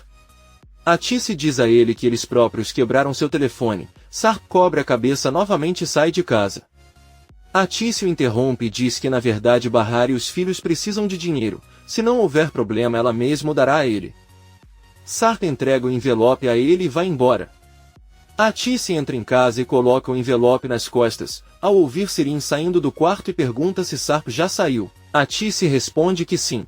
A Tice diz a ele que eles próprios quebraram seu telefone. Sarp cobre a cabeça novamente e sai de casa. A Tice o interrompe e diz que na verdade Bahar e os filhos precisam de dinheiro, se não houver problema ela mesma o dará a ele. Sarp entrega o envelope a ele e vai embora. A Tice entra em casa e coloca o envelope nas costas, ao ouvir Sirin saindo do quarto e pergunta se Sarp já saiu. A Tice responde que sim.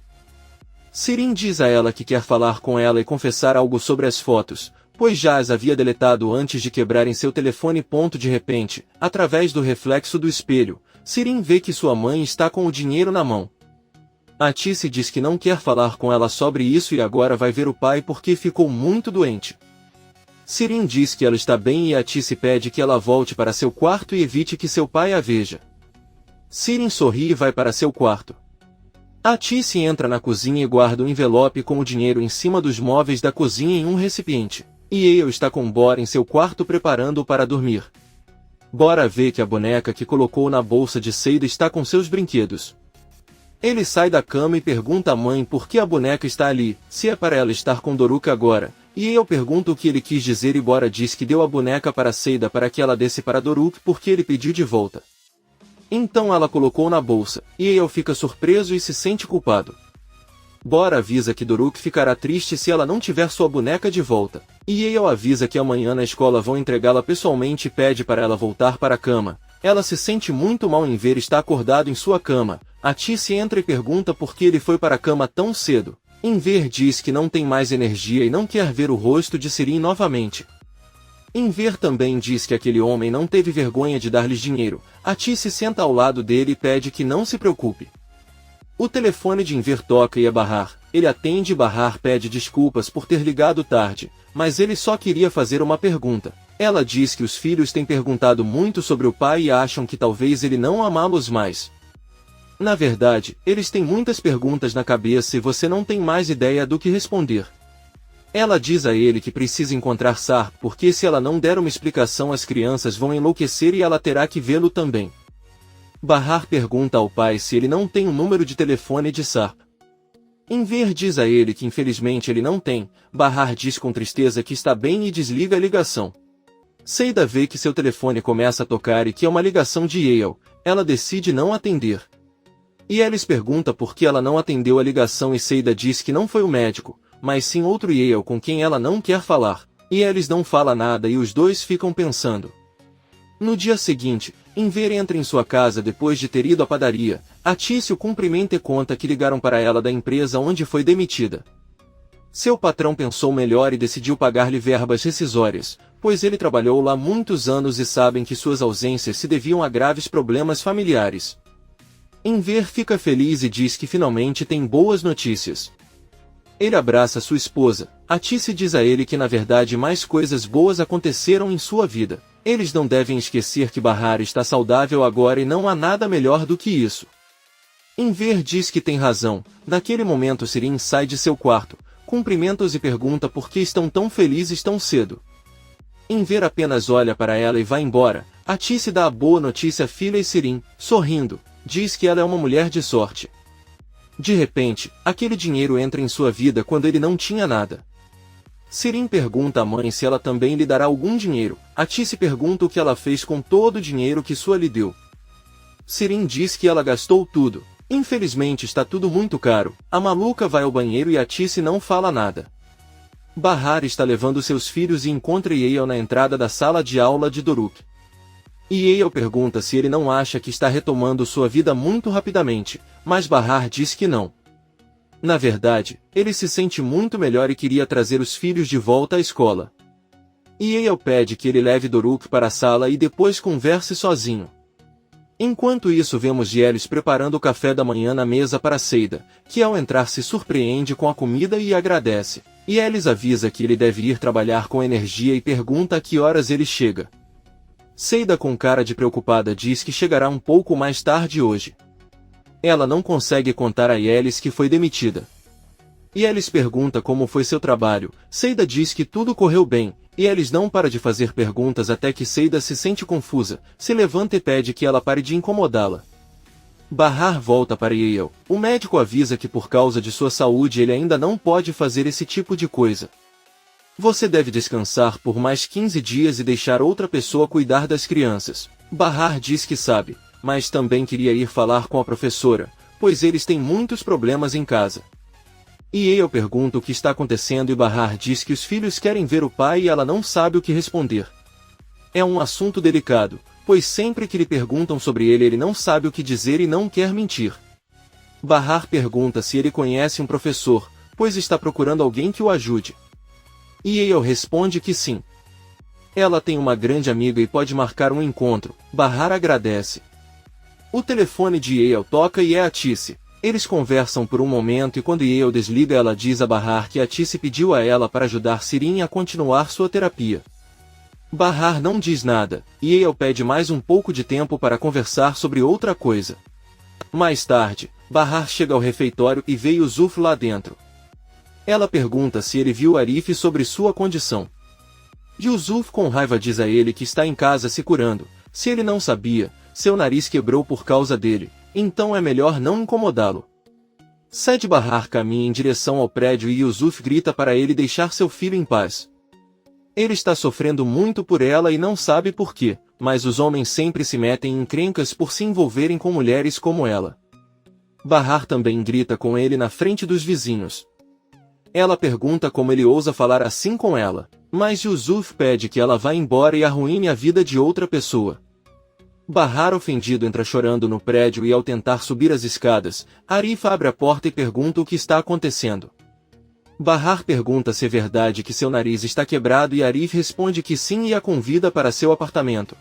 Sirin diz a ela que quer falar com ela e confessar algo sobre as fotos, pois já as havia deletado antes de quebrarem seu telefone. De repente, através do reflexo do espelho, Sirin vê que sua mãe está com o dinheiro na mão. A Tice diz que não quer falar com ela sobre isso e agora vai ver o pai porque ficou muito doente. Sirin diz que ela está bem e a Tice pede que ela volte para seu quarto e evite que seu pai a veja. Sirin sorri e vai para seu quarto. A Tice entra na cozinha e guarda o envelope com o dinheiro em cima dos móveis da cozinha em um recipiente. E Yale está com Bora em seu quarto preparando-o para dormir. Bora vê que a boneca que colocou na bolsa de seda está com seus brinquedos. Ele sai da cama e pergunta à mãe por que a boneca está ali, se é para ela estar com Doruk agora. E Yale pergunta o que ele quis dizer e Bora diz que deu a boneca para Seida para que ela desse para Doruk porque ele pediu de volta. Então ela colocou na bolsa, e Yale fica surpreso e se sente culpado. Bora avisa que Doruk ficará triste se ela não tiver sua boneca de volta, e Yale avisa que amanhã na escola vão entregá-la pessoalmente e pede para ela voltar para a cama. Ela se sente muito mal em ver estar acordado em sua cama. A Tice entra e pergunta por que ele foi para a cama tão cedo. Enver diz que não tem mais energia e não quer ver o rosto de Sirin novamente. Enver também diz que aquele homem não teve vergonha de dar-lhes dinheiro. A Tice senta ao lado dele e pede que não se preocupe. O telefone de Enver toca e é Bahar. Ele atende e Bahar pede desculpas por ter ligado tarde, mas ele só queria fazer uma pergunta. Ela diz que os filhos têm perguntado muito sobre o pai e acham que talvez ele não amá-los mais. Na verdade, eles têm muitas perguntas na cabeça e você não tem mais ideia do que responder. Ela diz a ele que precisa encontrar Sarp porque se ela não der uma explicação as crianças vão enlouquecer e ela terá que vê-lo também. Bahar pergunta ao pai se ele não tem o número de telefone de Sarp. Enver diz a ele que infelizmente ele não tem. Bahar diz com tristeza que está bem e desliga a ligação. Seida vê que seu telefone começa a tocar e que é uma ligação de Yale. Ela decide não atender. E Alice pergunta por que ela não atendeu a ligação e Seida diz que não foi o médico, mas sim outro Yale com quem ela não quer falar. E Alice não fala nada e os dois ficam pensando. No dia seguinte, Enver entra em sua casa depois de ter ido à padaria. A Tice o cumprimenta e conta que ligaram para ela da empresa onde foi demitida. Seu patrão pensou melhor e decidiu pagar-lhe verbas rescisórias, pois ele trabalhou lá muitos anos e sabem que suas ausências se deviam a graves problemas familiares. Enver fica feliz e diz que finalmente tem boas notícias. Ele abraça sua esposa. Atice diz a ele que na verdade mais coisas boas aconteceram em sua vida. Eles não devem esquecer que Bahar está saudável agora e não há nada melhor do que isso. Enver diz que tem razão. Naquele momento Sirin sai de seu quarto, cumprimenta-os e pergunta por que estão tão felizes tão cedo. Enver apenas olha para ela e vai embora. Atice dá a boa notícia à filha e Sirin, sorrindo, diz que ela é uma mulher de sorte. De repente, aquele dinheiro entra em sua vida quando ele não tinha nada. Sirin pergunta à mãe se ela também lhe dará algum dinheiro. Atice pergunta o que ela fez com todo o dinheiro que sua lhe deu. Sirin diz que ela gastou tudo. Infelizmente está tudo muito caro. A maluca vai ao banheiro e Atice não fala nada. Bahar está levando seus filhos e encontra Yale na entrada da sala de aula de Doruk. Yale pergunta se ele não acha que está retomando sua vida muito rapidamente, mas Bahar diz que não. Na verdade, ele se sente muito melhor e queria trazer os filhos de volta à escola. Yale pede que ele leve Doruk para a sala e depois converse sozinho. Enquanto isso vemos Yelis preparando o café da manhã na mesa para Seida, que ao entrar se surpreende com a comida e agradece. Yelis avisa que ele deve ir trabalhar com energia e pergunta a que horas ele chega. Seida com cara de preocupada diz que chegará um pouco mais tarde hoje. Ela não consegue contar a Yelis que foi demitida. Yelis pergunta como foi seu trabalho. Seida diz que tudo correu bem. Yelis não para de fazer perguntas até que Seida se sente confusa, se levanta e pede que ela pare de incomodá-la. Bahar volta para Yale. O médico avisa que por causa de sua saúde ele ainda não pode fazer esse tipo de coisa. Você deve descansar por mais 15 dias e deixar outra pessoa cuidar das crianças. Bahar diz que sabe, mas também queria ir falar com a professora, pois eles têm muitos problemas em casa. Yale pergunta o que está acontecendo e Bahar diz que os filhos querem ver o pai e ela não sabe o que responder. É um assunto delicado, pois sempre que lhe perguntam sobre ele não sabe o que dizer e não quer mentir. Bahar pergunta se ele conhece um professor, pois está procurando alguém que o ajude. Yale responde que sim. Ela tem uma grande amiga e pode marcar um encontro. Bahar agradece. O telefone de Yale toca e é Atice. Eles conversam por um momento e quando Yale desliga ela diz a Bahar que Atice pediu a ela para ajudar Sirin a continuar sua terapia. Bahar não diz nada, e Yale pede mais um pouco de tempo para conversar sobre outra coisa. Mais tarde, Bahar chega ao refeitório e vê Yusuf lá dentro. Ela pergunta se ele viu Arif sobre sua condição. Yusuf com raiva diz a ele que está em casa se curando. Se ele não sabia, seu nariz quebrou por causa dele, então é melhor não incomodá-lo. Said Bahar caminha em direção ao prédio e Yusuf grita para ele deixar seu filho em paz. Ele está sofrendo muito por ela e não sabe por quê, mas os homens sempre se metem em encrencas por se envolverem com mulheres como ela. Bahar também grita com ele na frente dos vizinhos. Ela pergunta como ele ousa falar assim com ela, mas Yusuf pede que ela vá embora e arruine a vida de outra pessoa. Bahar ofendido entra chorando no prédio e ao tentar subir as escadas, Arif abre a porta e pergunta o que está acontecendo. Bahar pergunta se é verdade que seu nariz está quebrado e Arif responde que sim e a convida para seu apartamento.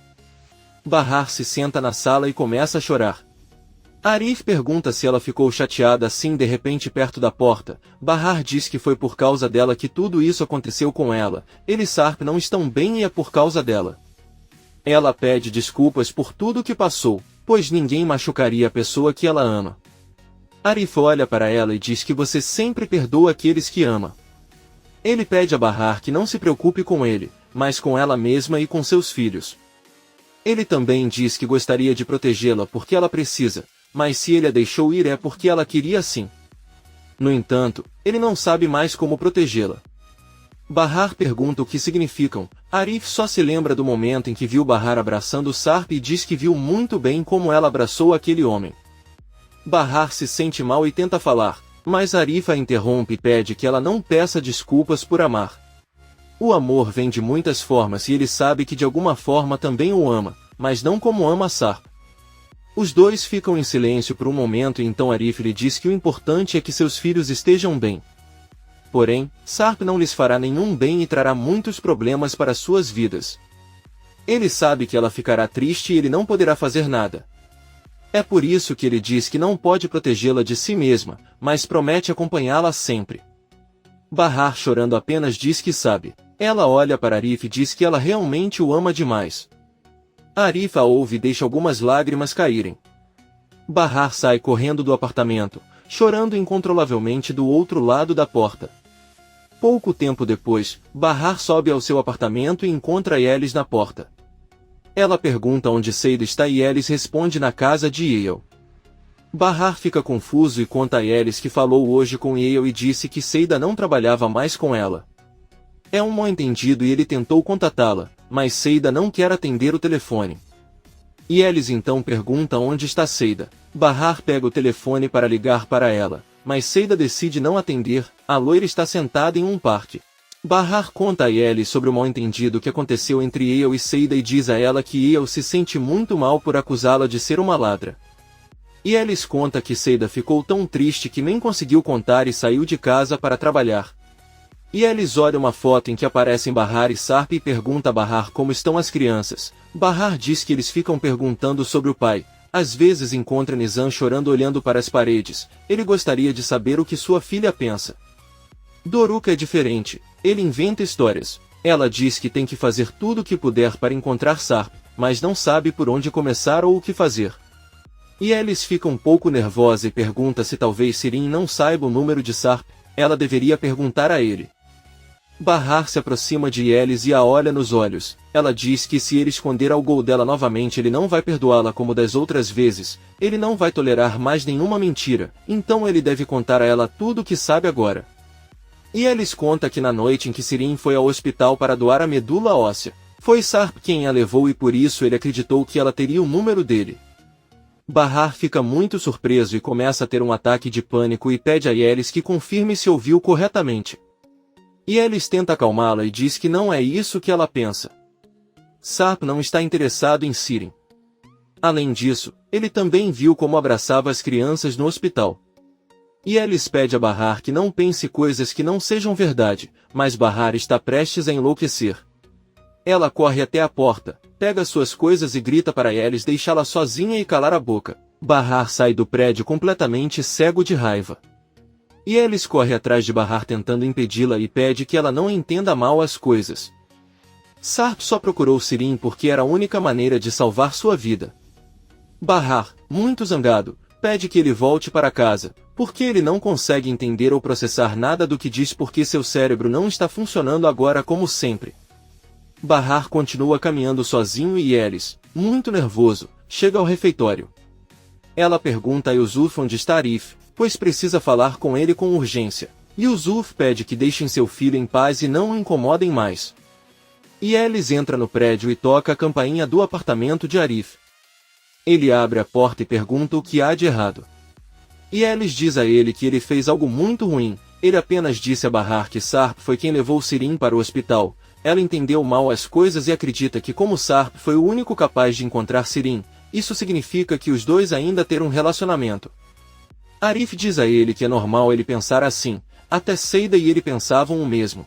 Bahar se senta na sala e começa a chorar. Arif pergunta se ela ficou chateada assim de repente perto da porta. Bahar diz que foi por causa dela que tudo isso aconteceu com ela. Ele e Sarp não estão bem e é por causa dela. Ela pede desculpas por tudo que passou, pois ninguém machucaria a pessoa que ela ama. Arif olha para ela e diz que você sempre perdoa aqueles que ama. Ele pede a Bahar que não se preocupe com ele, mas com ela mesma e com seus filhos. Ele também diz que gostaria de protegê-la porque ela precisa, mas se ele a deixou ir é porque ela queria sim. No entanto, ele não sabe mais como protegê-la. Bahar pergunta o que significam. Arif só se lembra do momento em que viu Bahar abraçando Sarp e diz que viu muito bem como ela abraçou aquele homem. Bahar se sente mal e tenta falar, mas Arif a interrompe e pede que ela não peça desculpas por amar. O amor vem de muitas formas e ele sabe que de alguma forma também o ama, mas não como ama Sarp. Os dois ficam em silêncio por um momento e então Arif lhe diz que o importante é que seus filhos estejam bem. Porém, Sarp não lhes fará nenhum bem e trará muitos problemas para suas vidas. Ele sabe que ela ficará triste e ele não poderá fazer nada. É por isso que ele diz que não pode protegê-la de si mesma, mas promete acompanhá-la sempre. Bahar, chorando, apenas diz que sabe. Ela olha para Arif e diz que ela realmente o ama demais. Arif a ouve e deixa algumas lágrimas caírem. Bahar sai correndo do apartamento, chorando incontrolavelmente do outro lado da porta. Pouco tempo depois, Bahar sobe ao seu apartamento e encontra Yelis na porta. Ela pergunta onde Seida está e Yelis responde na casa de Yale. Bahar fica confuso e conta a Yelis que falou hoje com Yale e disse que Seida não trabalhava mais com ela. É um mal-entendido e ele tentou contatá-la, mas Seida não quer atender o telefone. Yelis então pergunta onde está Seida. Bahar pega o telefone para ligar para ela, mas Seida decide não atender. A loira está sentada em um parque. Bahar conta a Yelis sobre o mal-entendido que aconteceu entre Yale e Seida e diz a ela que Yale se sente muito mal por acusá-la de ser uma ladra. Yelis conta que Seida ficou tão triste que nem conseguiu contar e saiu de casa para trabalhar. Yelis olha uma foto em que aparecem Bahar e Sarp e pergunta a Bahar como estão as crianças. Bahar diz que eles ficam perguntando sobre o pai. Às vezes encontra Nizam chorando olhando para as paredes. Ele gostaria de saber o que sua filha pensa. Doruka é diferente. Ele inventa histórias. Ela diz que tem que fazer tudo o que puder para encontrar Sarp, mas não sabe por onde começar ou o que fazer. Yelis fica um pouco nervosa e pergunta se talvez Sirin não saiba o número de Sarp. Ela deveria perguntar a ele. Bahar se aproxima de Yelis e a olha nos olhos. Ela diz que se ele esconder algo dela novamente ele não vai perdoá-la como das outras vezes. Ele não vai tolerar mais nenhuma mentira, então ele deve contar a ela tudo o que sabe agora. Yelis conta que na noite em que Sirin foi ao hospital para doar a medula óssea, foi Sarp quem a levou e por isso ele acreditou que ela teria o número dele. Bahar fica muito surpreso e começa a ter um ataque de pânico e pede a Yelis que confirme se ouviu corretamente. Yelis tenta acalmá-la e diz que não é isso que ela pensa. Sarp não está interessado em Sirin. Além disso, ele também viu como abraçava as crianças no hospital. Yelis pede a Bahar que não pense coisas que não sejam verdade, mas Bahar está prestes a enlouquecer. Ela corre até a porta, pega suas coisas e grita para Yelis deixá-la sozinha e calar a boca. Bahar sai do prédio completamente cego de raiva. Yelis corre atrás de Bahar tentando impedi-la e pede que ela não entenda mal as coisas. Sarp só procurou Sirin porque era a única maneira de salvar sua vida. Bahar, muito zangado, pede que ele volte para casa, porque ele não consegue entender ou processar nada do que diz porque seu cérebro não está funcionando agora como sempre. Bahar continua caminhando sozinho e Yelis, muito nervoso, chega ao refeitório. Ela pergunta a Yusuf onde está Arif, pois precisa falar com ele com urgência. Yusuf pede que deixem seu filho em paz e não o incomodem mais. Yelis entra no prédio e toca a campainha do apartamento de Arif. Ele abre a porta e pergunta o que há de errado. Yelis diz a ele que ele fez algo muito ruim. Ele apenas disse a Bahar que Sarp foi quem levou Sirin para o hospital. Ela entendeu mal as coisas e acredita que como Sarp foi o único capaz de encontrar Sirin, isso significa que os dois ainda terão um relacionamento. Arif diz a ele que é normal ele pensar assim, até Seida e ele pensavam o mesmo.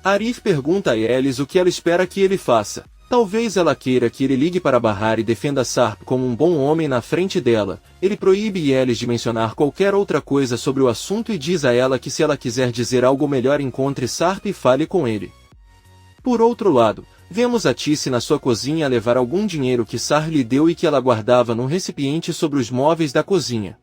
Arif pergunta a Yelis o que ela espera que ele faça. Talvez ela queira que ele ligue para Bahar e defenda Sarp como um bom homem na frente dela. Ele proíbe Yelis de mencionar qualquer outra coisa sobre o assunto e diz a ela que se ela quiser dizer algo melhor encontre Sarp e fale com ele. Por outro lado, vemos a Tice na sua cozinha levar algum dinheiro que Sarp lhe deu e que ela guardava num recipiente sobre os móveis da cozinha.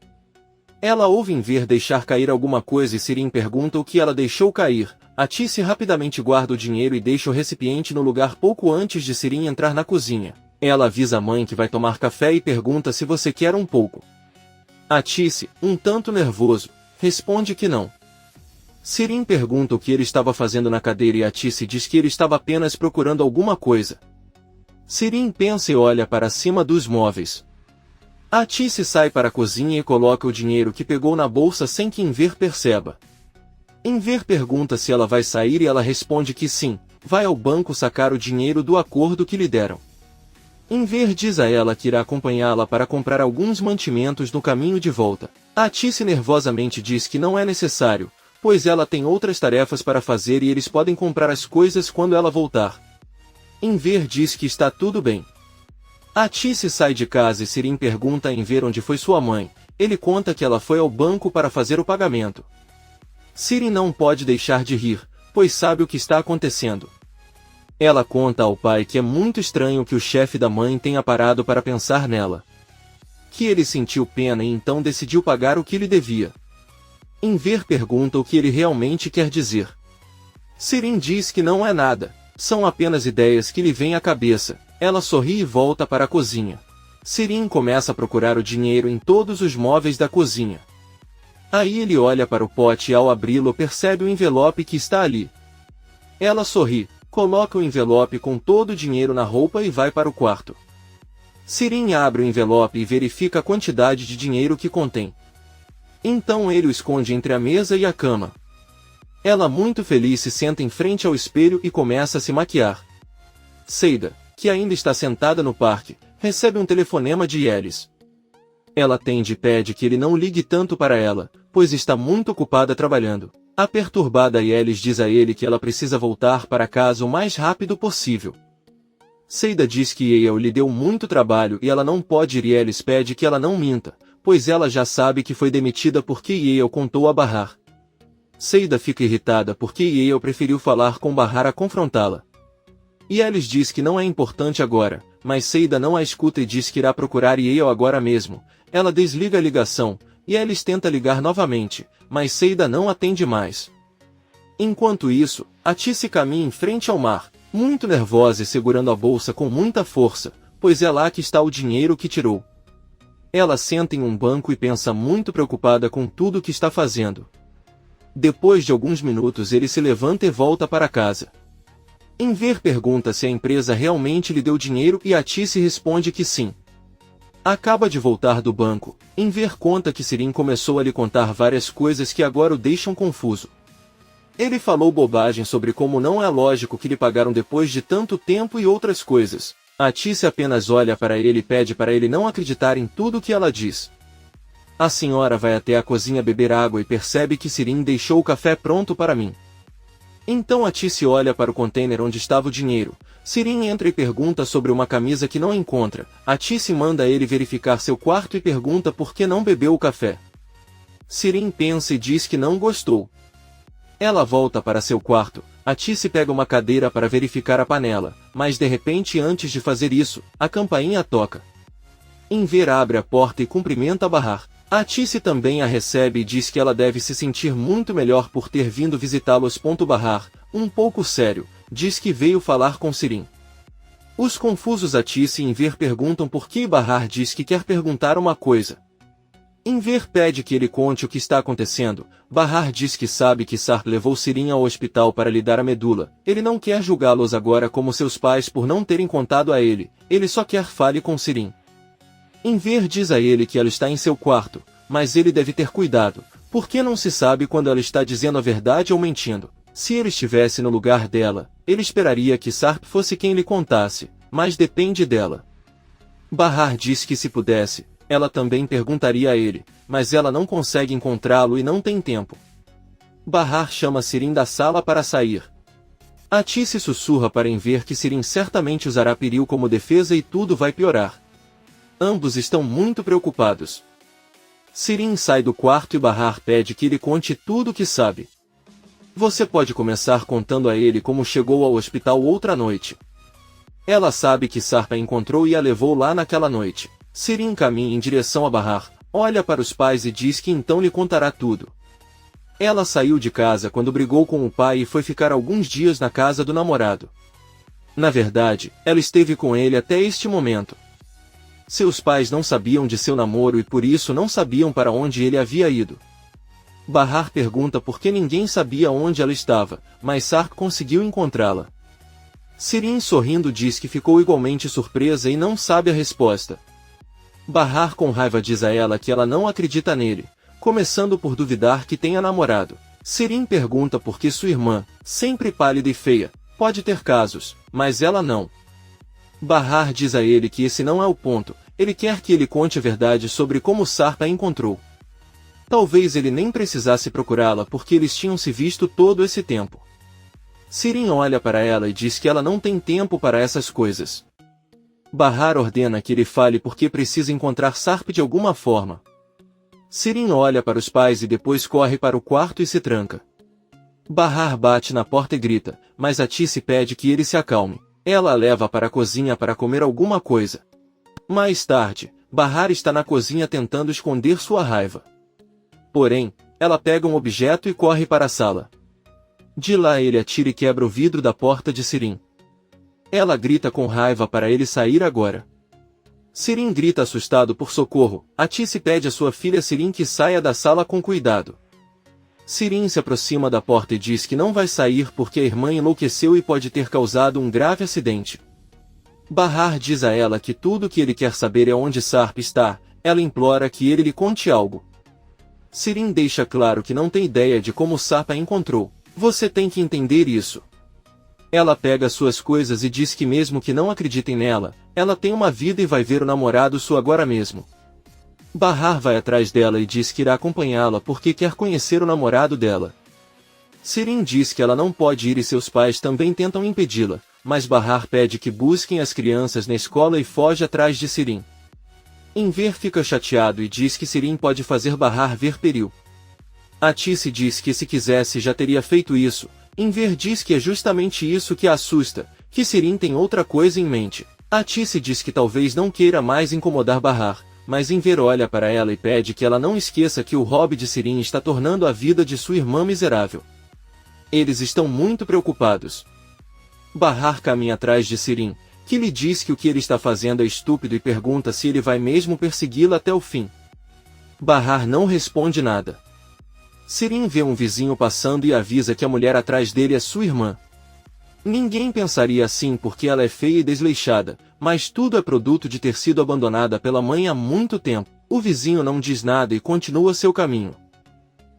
Ela ouve ver deixar cair alguma coisa e Sirin pergunta o que ela deixou cair. A Tice rapidamente guarda o dinheiro e deixa o recipiente no lugar pouco antes de Sirin entrar na cozinha. Ela avisa a mãe que vai tomar café e pergunta se você quer um pouco. A Tice, um tanto nervoso, responde que não. Sirin pergunta o que ele estava fazendo na cadeira e a Tice diz que ele estava apenas procurando alguma coisa. Sirin pensa e olha para cima dos móveis. A Tice sai para a cozinha e coloca o dinheiro que pegou na bolsa sem que Enver perceba. Enver pergunta se ela vai sair e ela responde que sim, vai ao banco sacar o dinheiro do acordo que lhe deram. Enver diz a ela que irá acompanhá-la para comprar alguns mantimentos no caminho de volta. A Tice nervosamente diz que não é necessário, pois ela tem outras tarefas para fazer e eles podem comprar as coisas quando ela voltar. Enver diz que está tudo bem. A Tice sai de casa e Sirin pergunta a Enver onde foi sua mãe. Ele conta que ela foi ao banco para fazer o pagamento. Sirin não pode deixar de rir, pois sabe o que está acontecendo. Ela conta ao pai que é muito estranho que o chefe da mãe tenha parado para pensar nela. Que ele sentiu pena e então decidiu pagar o que lhe devia. Enver pergunta o que ele realmente quer dizer. Sirin diz que não é nada, são apenas ideias que lhe vêm à cabeça. Ela sorri e volta para a cozinha. Sirin começa a procurar o dinheiro em todos os móveis da cozinha. Aí ele olha para o pote e ao abri-lo percebe o envelope que está ali. Ela sorri, coloca o envelope com todo o dinheiro na roupa e vai para o quarto. Sirin abre o envelope e verifica a quantidade de dinheiro que contém. Então ele o esconde entre a mesa e a cama. Ela, muito feliz, se senta em frente ao espelho e começa a se maquiar. Seida, que ainda está sentada no parque, recebe um telefonema de Yelis. Ela atende e pede que ele não ligue tanto para ela, pois está muito ocupada trabalhando. A perturbada Yelis diz a ele que ela precisa voltar para casa o mais rápido possível. Seida diz que Yale lhe deu muito trabalho e ela não pode ir e Yelis pede que ela não minta, pois ela já sabe que foi demitida porque Yale contou a Bahar. Seida fica irritada porque Yale preferiu falar com Bahar a confrontá-la. Yelis diz que não é importante agora, mas Seida não a escuta e diz que irá procurar Yale agora mesmo. Ela desliga a ligação, e Yelis tenta ligar novamente, mas Seida não atende mais. Enquanto isso, Atice caminha em frente ao mar, muito nervosa e segurando a bolsa com muita força, pois é lá que está o dinheiro que tirou. Ela senta em um banco e pensa muito preocupada com tudo o que está fazendo. Depois de alguns minutos ele se levanta e volta para casa. Enver pergunta se a empresa realmente lhe deu dinheiro e Atice responde que sim. Acaba de voltar do banco, Enver conta que Sirin começou a lhe contar várias coisas que agora o deixam confuso. Ele falou bobagem sobre como não é lógico que lhe pagaram depois de tanto tempo e outras coisas. Atice apenas olha para ele e pede para ele não acreditar em tudo que ela diz. A senhora vai até a cozinha beber água e percebe que Sirin deixou o café pronto para mim. Então Atice olha para o container onde estava o dinheiro. Sirin entra e pergunta sobre uma camisa que não encontra. Atice manda ele verificar seu quarto e pergunta por que não bebeu o café. Sirin pensa e diz que não gostou. Ela volta para seu quarto. Atice pega uma cadeira para verificar a panela, mas de repente, antes de fazer isso, a campainha toca. Enver abre a porta e cumprimenta Bahar. Atice também a recebe e diz que ela deve se sentir muito melhor por ter vindo visitá-los. Bahar, um pouco sério, diz que veio falar com Sirin. Os confusos Atice e Enver perguntam por que Bahar diz que quer perguntar uma coisa. Enver pede que ele conte o que está acontecendo. Bahar diz que sabe que Sarp levou Sirin ao hospital para lhe dar a medula. Ele não quer julgá-los agora como seus pais por não terem contado a ele. Ele só quer fale com Sirin. Enver diz a ele que ela está em seu quarto, mas ele deve ter cuidado, porque não se sabe quando ela está dizendo a verdade ou mentindo. Se ele estivesse no lugar dela, ele esperaria que Sarp fosse quem lhe contasse, mas depende dela. Bahar diz que se pudesse, ela também perguntaria a ele, mas ela não consegue encontrá-lo e não tem tempo. Bahar chama Sirin da sala para sair. Atice sussurra para Enver que Sirin certamente usará Piril como defesa e tudo vai piorar. Ambos estão muito preocupados. Sirin sai do quarto e Bahar pede que ele conte tudo o que sabe. Você pode começar contando a ele como chegou ao hospital outra noite. Ela sabe que Sarp a encontrou e a levou lá naquela noite. Sirin caminha em direção a Bahar, olha para os pais e diz que então lhe contará tudo. Ela saiu de casa quando brigou com o pai e foi ficar alguns dias na casa do namorado. Na verdade, ela esteve com ele até este momento. Seus pais não sabiam de seu namoro e por isso não sabiam para onde ele havia ido. Bahar pergunta por que ninguém sabia onde ela estava, mas Sarp conseguiu encontrá-la. Sirin sorrindo diz que ficou igualmente surpresa e não sabe a resposta. Bahar com raiva diz a ela que ela não acredita nele, começando por duvidar que tenha namorado. Sirin pergunta por que sua irmã, sempre pálida e feia, pode ter casos, mas ela não. Bahar diz a ele que esse não é o ponto, ele quer que ele conte a verdade sobre como Sarp a encontrou. Talvez ele nem precisasse procurá-la porque eles tinham se visto todo esse tempo. Sirin olha para ela e diz que ela não tem tempo para essas coisas. Bahar ordena que ele fale porque precisa encontrar Sarp de alguma forma. Sirin olha para os pais e depois corre para o quarto e se tranca. Bahar bate na porta e grita, mas Atice pede que ele se acalme. Ela a leva para a cozinha para comer alguma coisa. Mais tarde, Bahar está na cozinha tentando esconder sua raiva. Porém, ela pega um objeto e corre para a sala. De lá ele atira e quebra o vidro da porta de Sirin. Ela grita com raiva para ele sair agora. Sirin grita assustado por socorro. Atice pede a sua filha Sirin que saia da sala com cuidado. Sirin se aproxima da porta e diz que não vai sair porque a irmã enlouqueceu e pode ter causado um grave acidente. Bahar diz a ela que tudo o que ele quer saber é onde Sarp está. Ela implora que ele lhe conte algo. Sirin deixa claro que não tem ideia de como Sarp a encontrou. Você tem que entender isso. Ela pega suas coisas e diz que mesmo que não acreditem nela, ela tem uma vida e vai ver o namorado sua agora mesmo. Bahar vai atrás dela e diz que irá acompanhá-la porque quer conhecer o namorado dela. Sirin diz que ela não pode ir e seus pais também tentam impedi-la, mas Bahar pede que busquem as crianças na escola e foge atrás de Sirin. Enver fica chateado e diz que Sirin pode fazer Bahar ver perigo. Atice diz que se quisesse já teria feito isso. Enver diz que é justamente isso que a assusta, que Sirin tem outra coisa em mente. Atice diz que talvez não queira mais incomodar Bahar, mas Enver olha para ela e pede que ela não esqueça que o hobby de Sirin está tornando a vida de sua irmã miserável. Eles estão muito preocupados. Bahar caminha atrás de Sirin, que lhe diz que o que ele está fazendo é estúpido e pergunta se ele vai mesmo persegui-la até o fim. Bahar não responde nada. Sirin vê um vizinho passando e avisa que a mulher atrás dele é sua irmã. Ninguém pensaria assim porque ela é feia e desleixada, mas tudo é produto de ter sido abandonada pela mãe há muito tempo. O vizinho não diz nada e continua seu caminho.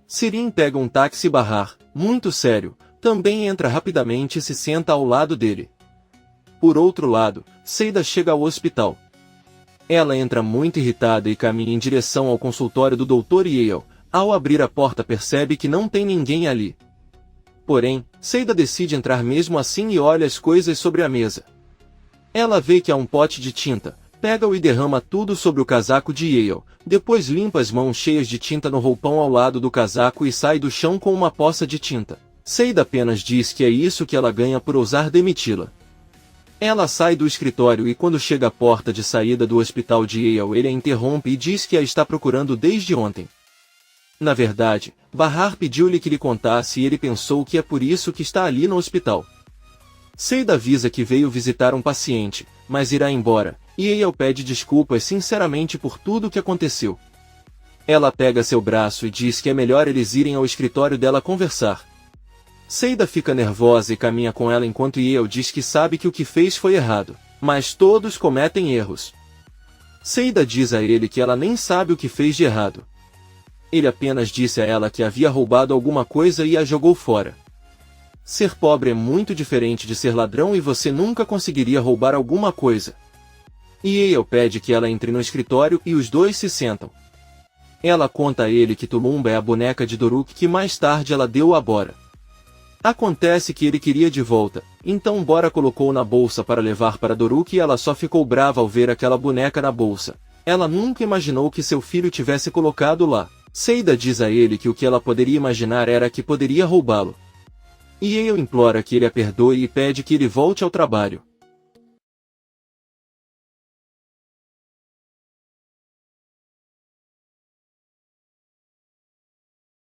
Sirin pega um táxi. Bahar, muito sério, também entra rapidamente e se senta ao lado dele. Por outro lado, Seida chega ao hospital. Ela entra muito irritada e caminha em direção ao consultório do Dr. Yale. Ao abrir a porta percebe que não tem ninguém ali. Porém, Seida decide entrar mesmo assim e olha as coisas sobre a mesa. Ela vê que há um pote de tinta, pega-o e derrama tudo sobre o casaco de Yale, depois limpa as mãos cheias de tinta no roupão ao lado do casaco e sai do chão com uma poça de tinta. Seida apenas diz que é isso que ela ganha por ousar demiti-la. Ela sai do escritório e quando chega à porta de saída do hospital de Yale ele a interrompe e diz que a está procurando desde ontem. Na verdade, Bahar pediu-lhe que lhe contasse e ele pensou que é por isso que está ali no hospital. Seida avisa que veio visitar um paciente, mas irá embora, e Yale pede desculpas sinceramente por tudo o que aconteceu. Ela pega seu braço e diz que é melhor eles irem ao escritório dela conversar. Seida fica nervosa e caminha com ela enquanto Yale diz que sabe que o que fez foi errado, mas todos cometem erros. Seida diz a ele que ela nem sabe o que fez de errado. Ele apenas disse a ela que havia roubado alguma coisa e a jogou fora. Ser pobre é muito diferente de ser ladrão e você nunca conseguiria roubar alguma coisa. E Yale pede que ela entre no escritório e os dois se sentam. Ela conta a ele que Tulumba é a boneca de Doruk que mais tarde ela deu a Bora. Acontece que ele queria de volta, então Bora colocou na bolsa para levar para Doruk e ela só ficou brava ao ver aquela boneca na bolsa. Ela nunca imaginou que seu filho tivesse colocado lá. Seida diz a ele que o que ela poderia imaginar era que poderia roubá-lo. E Yale implora que ele a perdoe e pede que ele volte ao trabalho.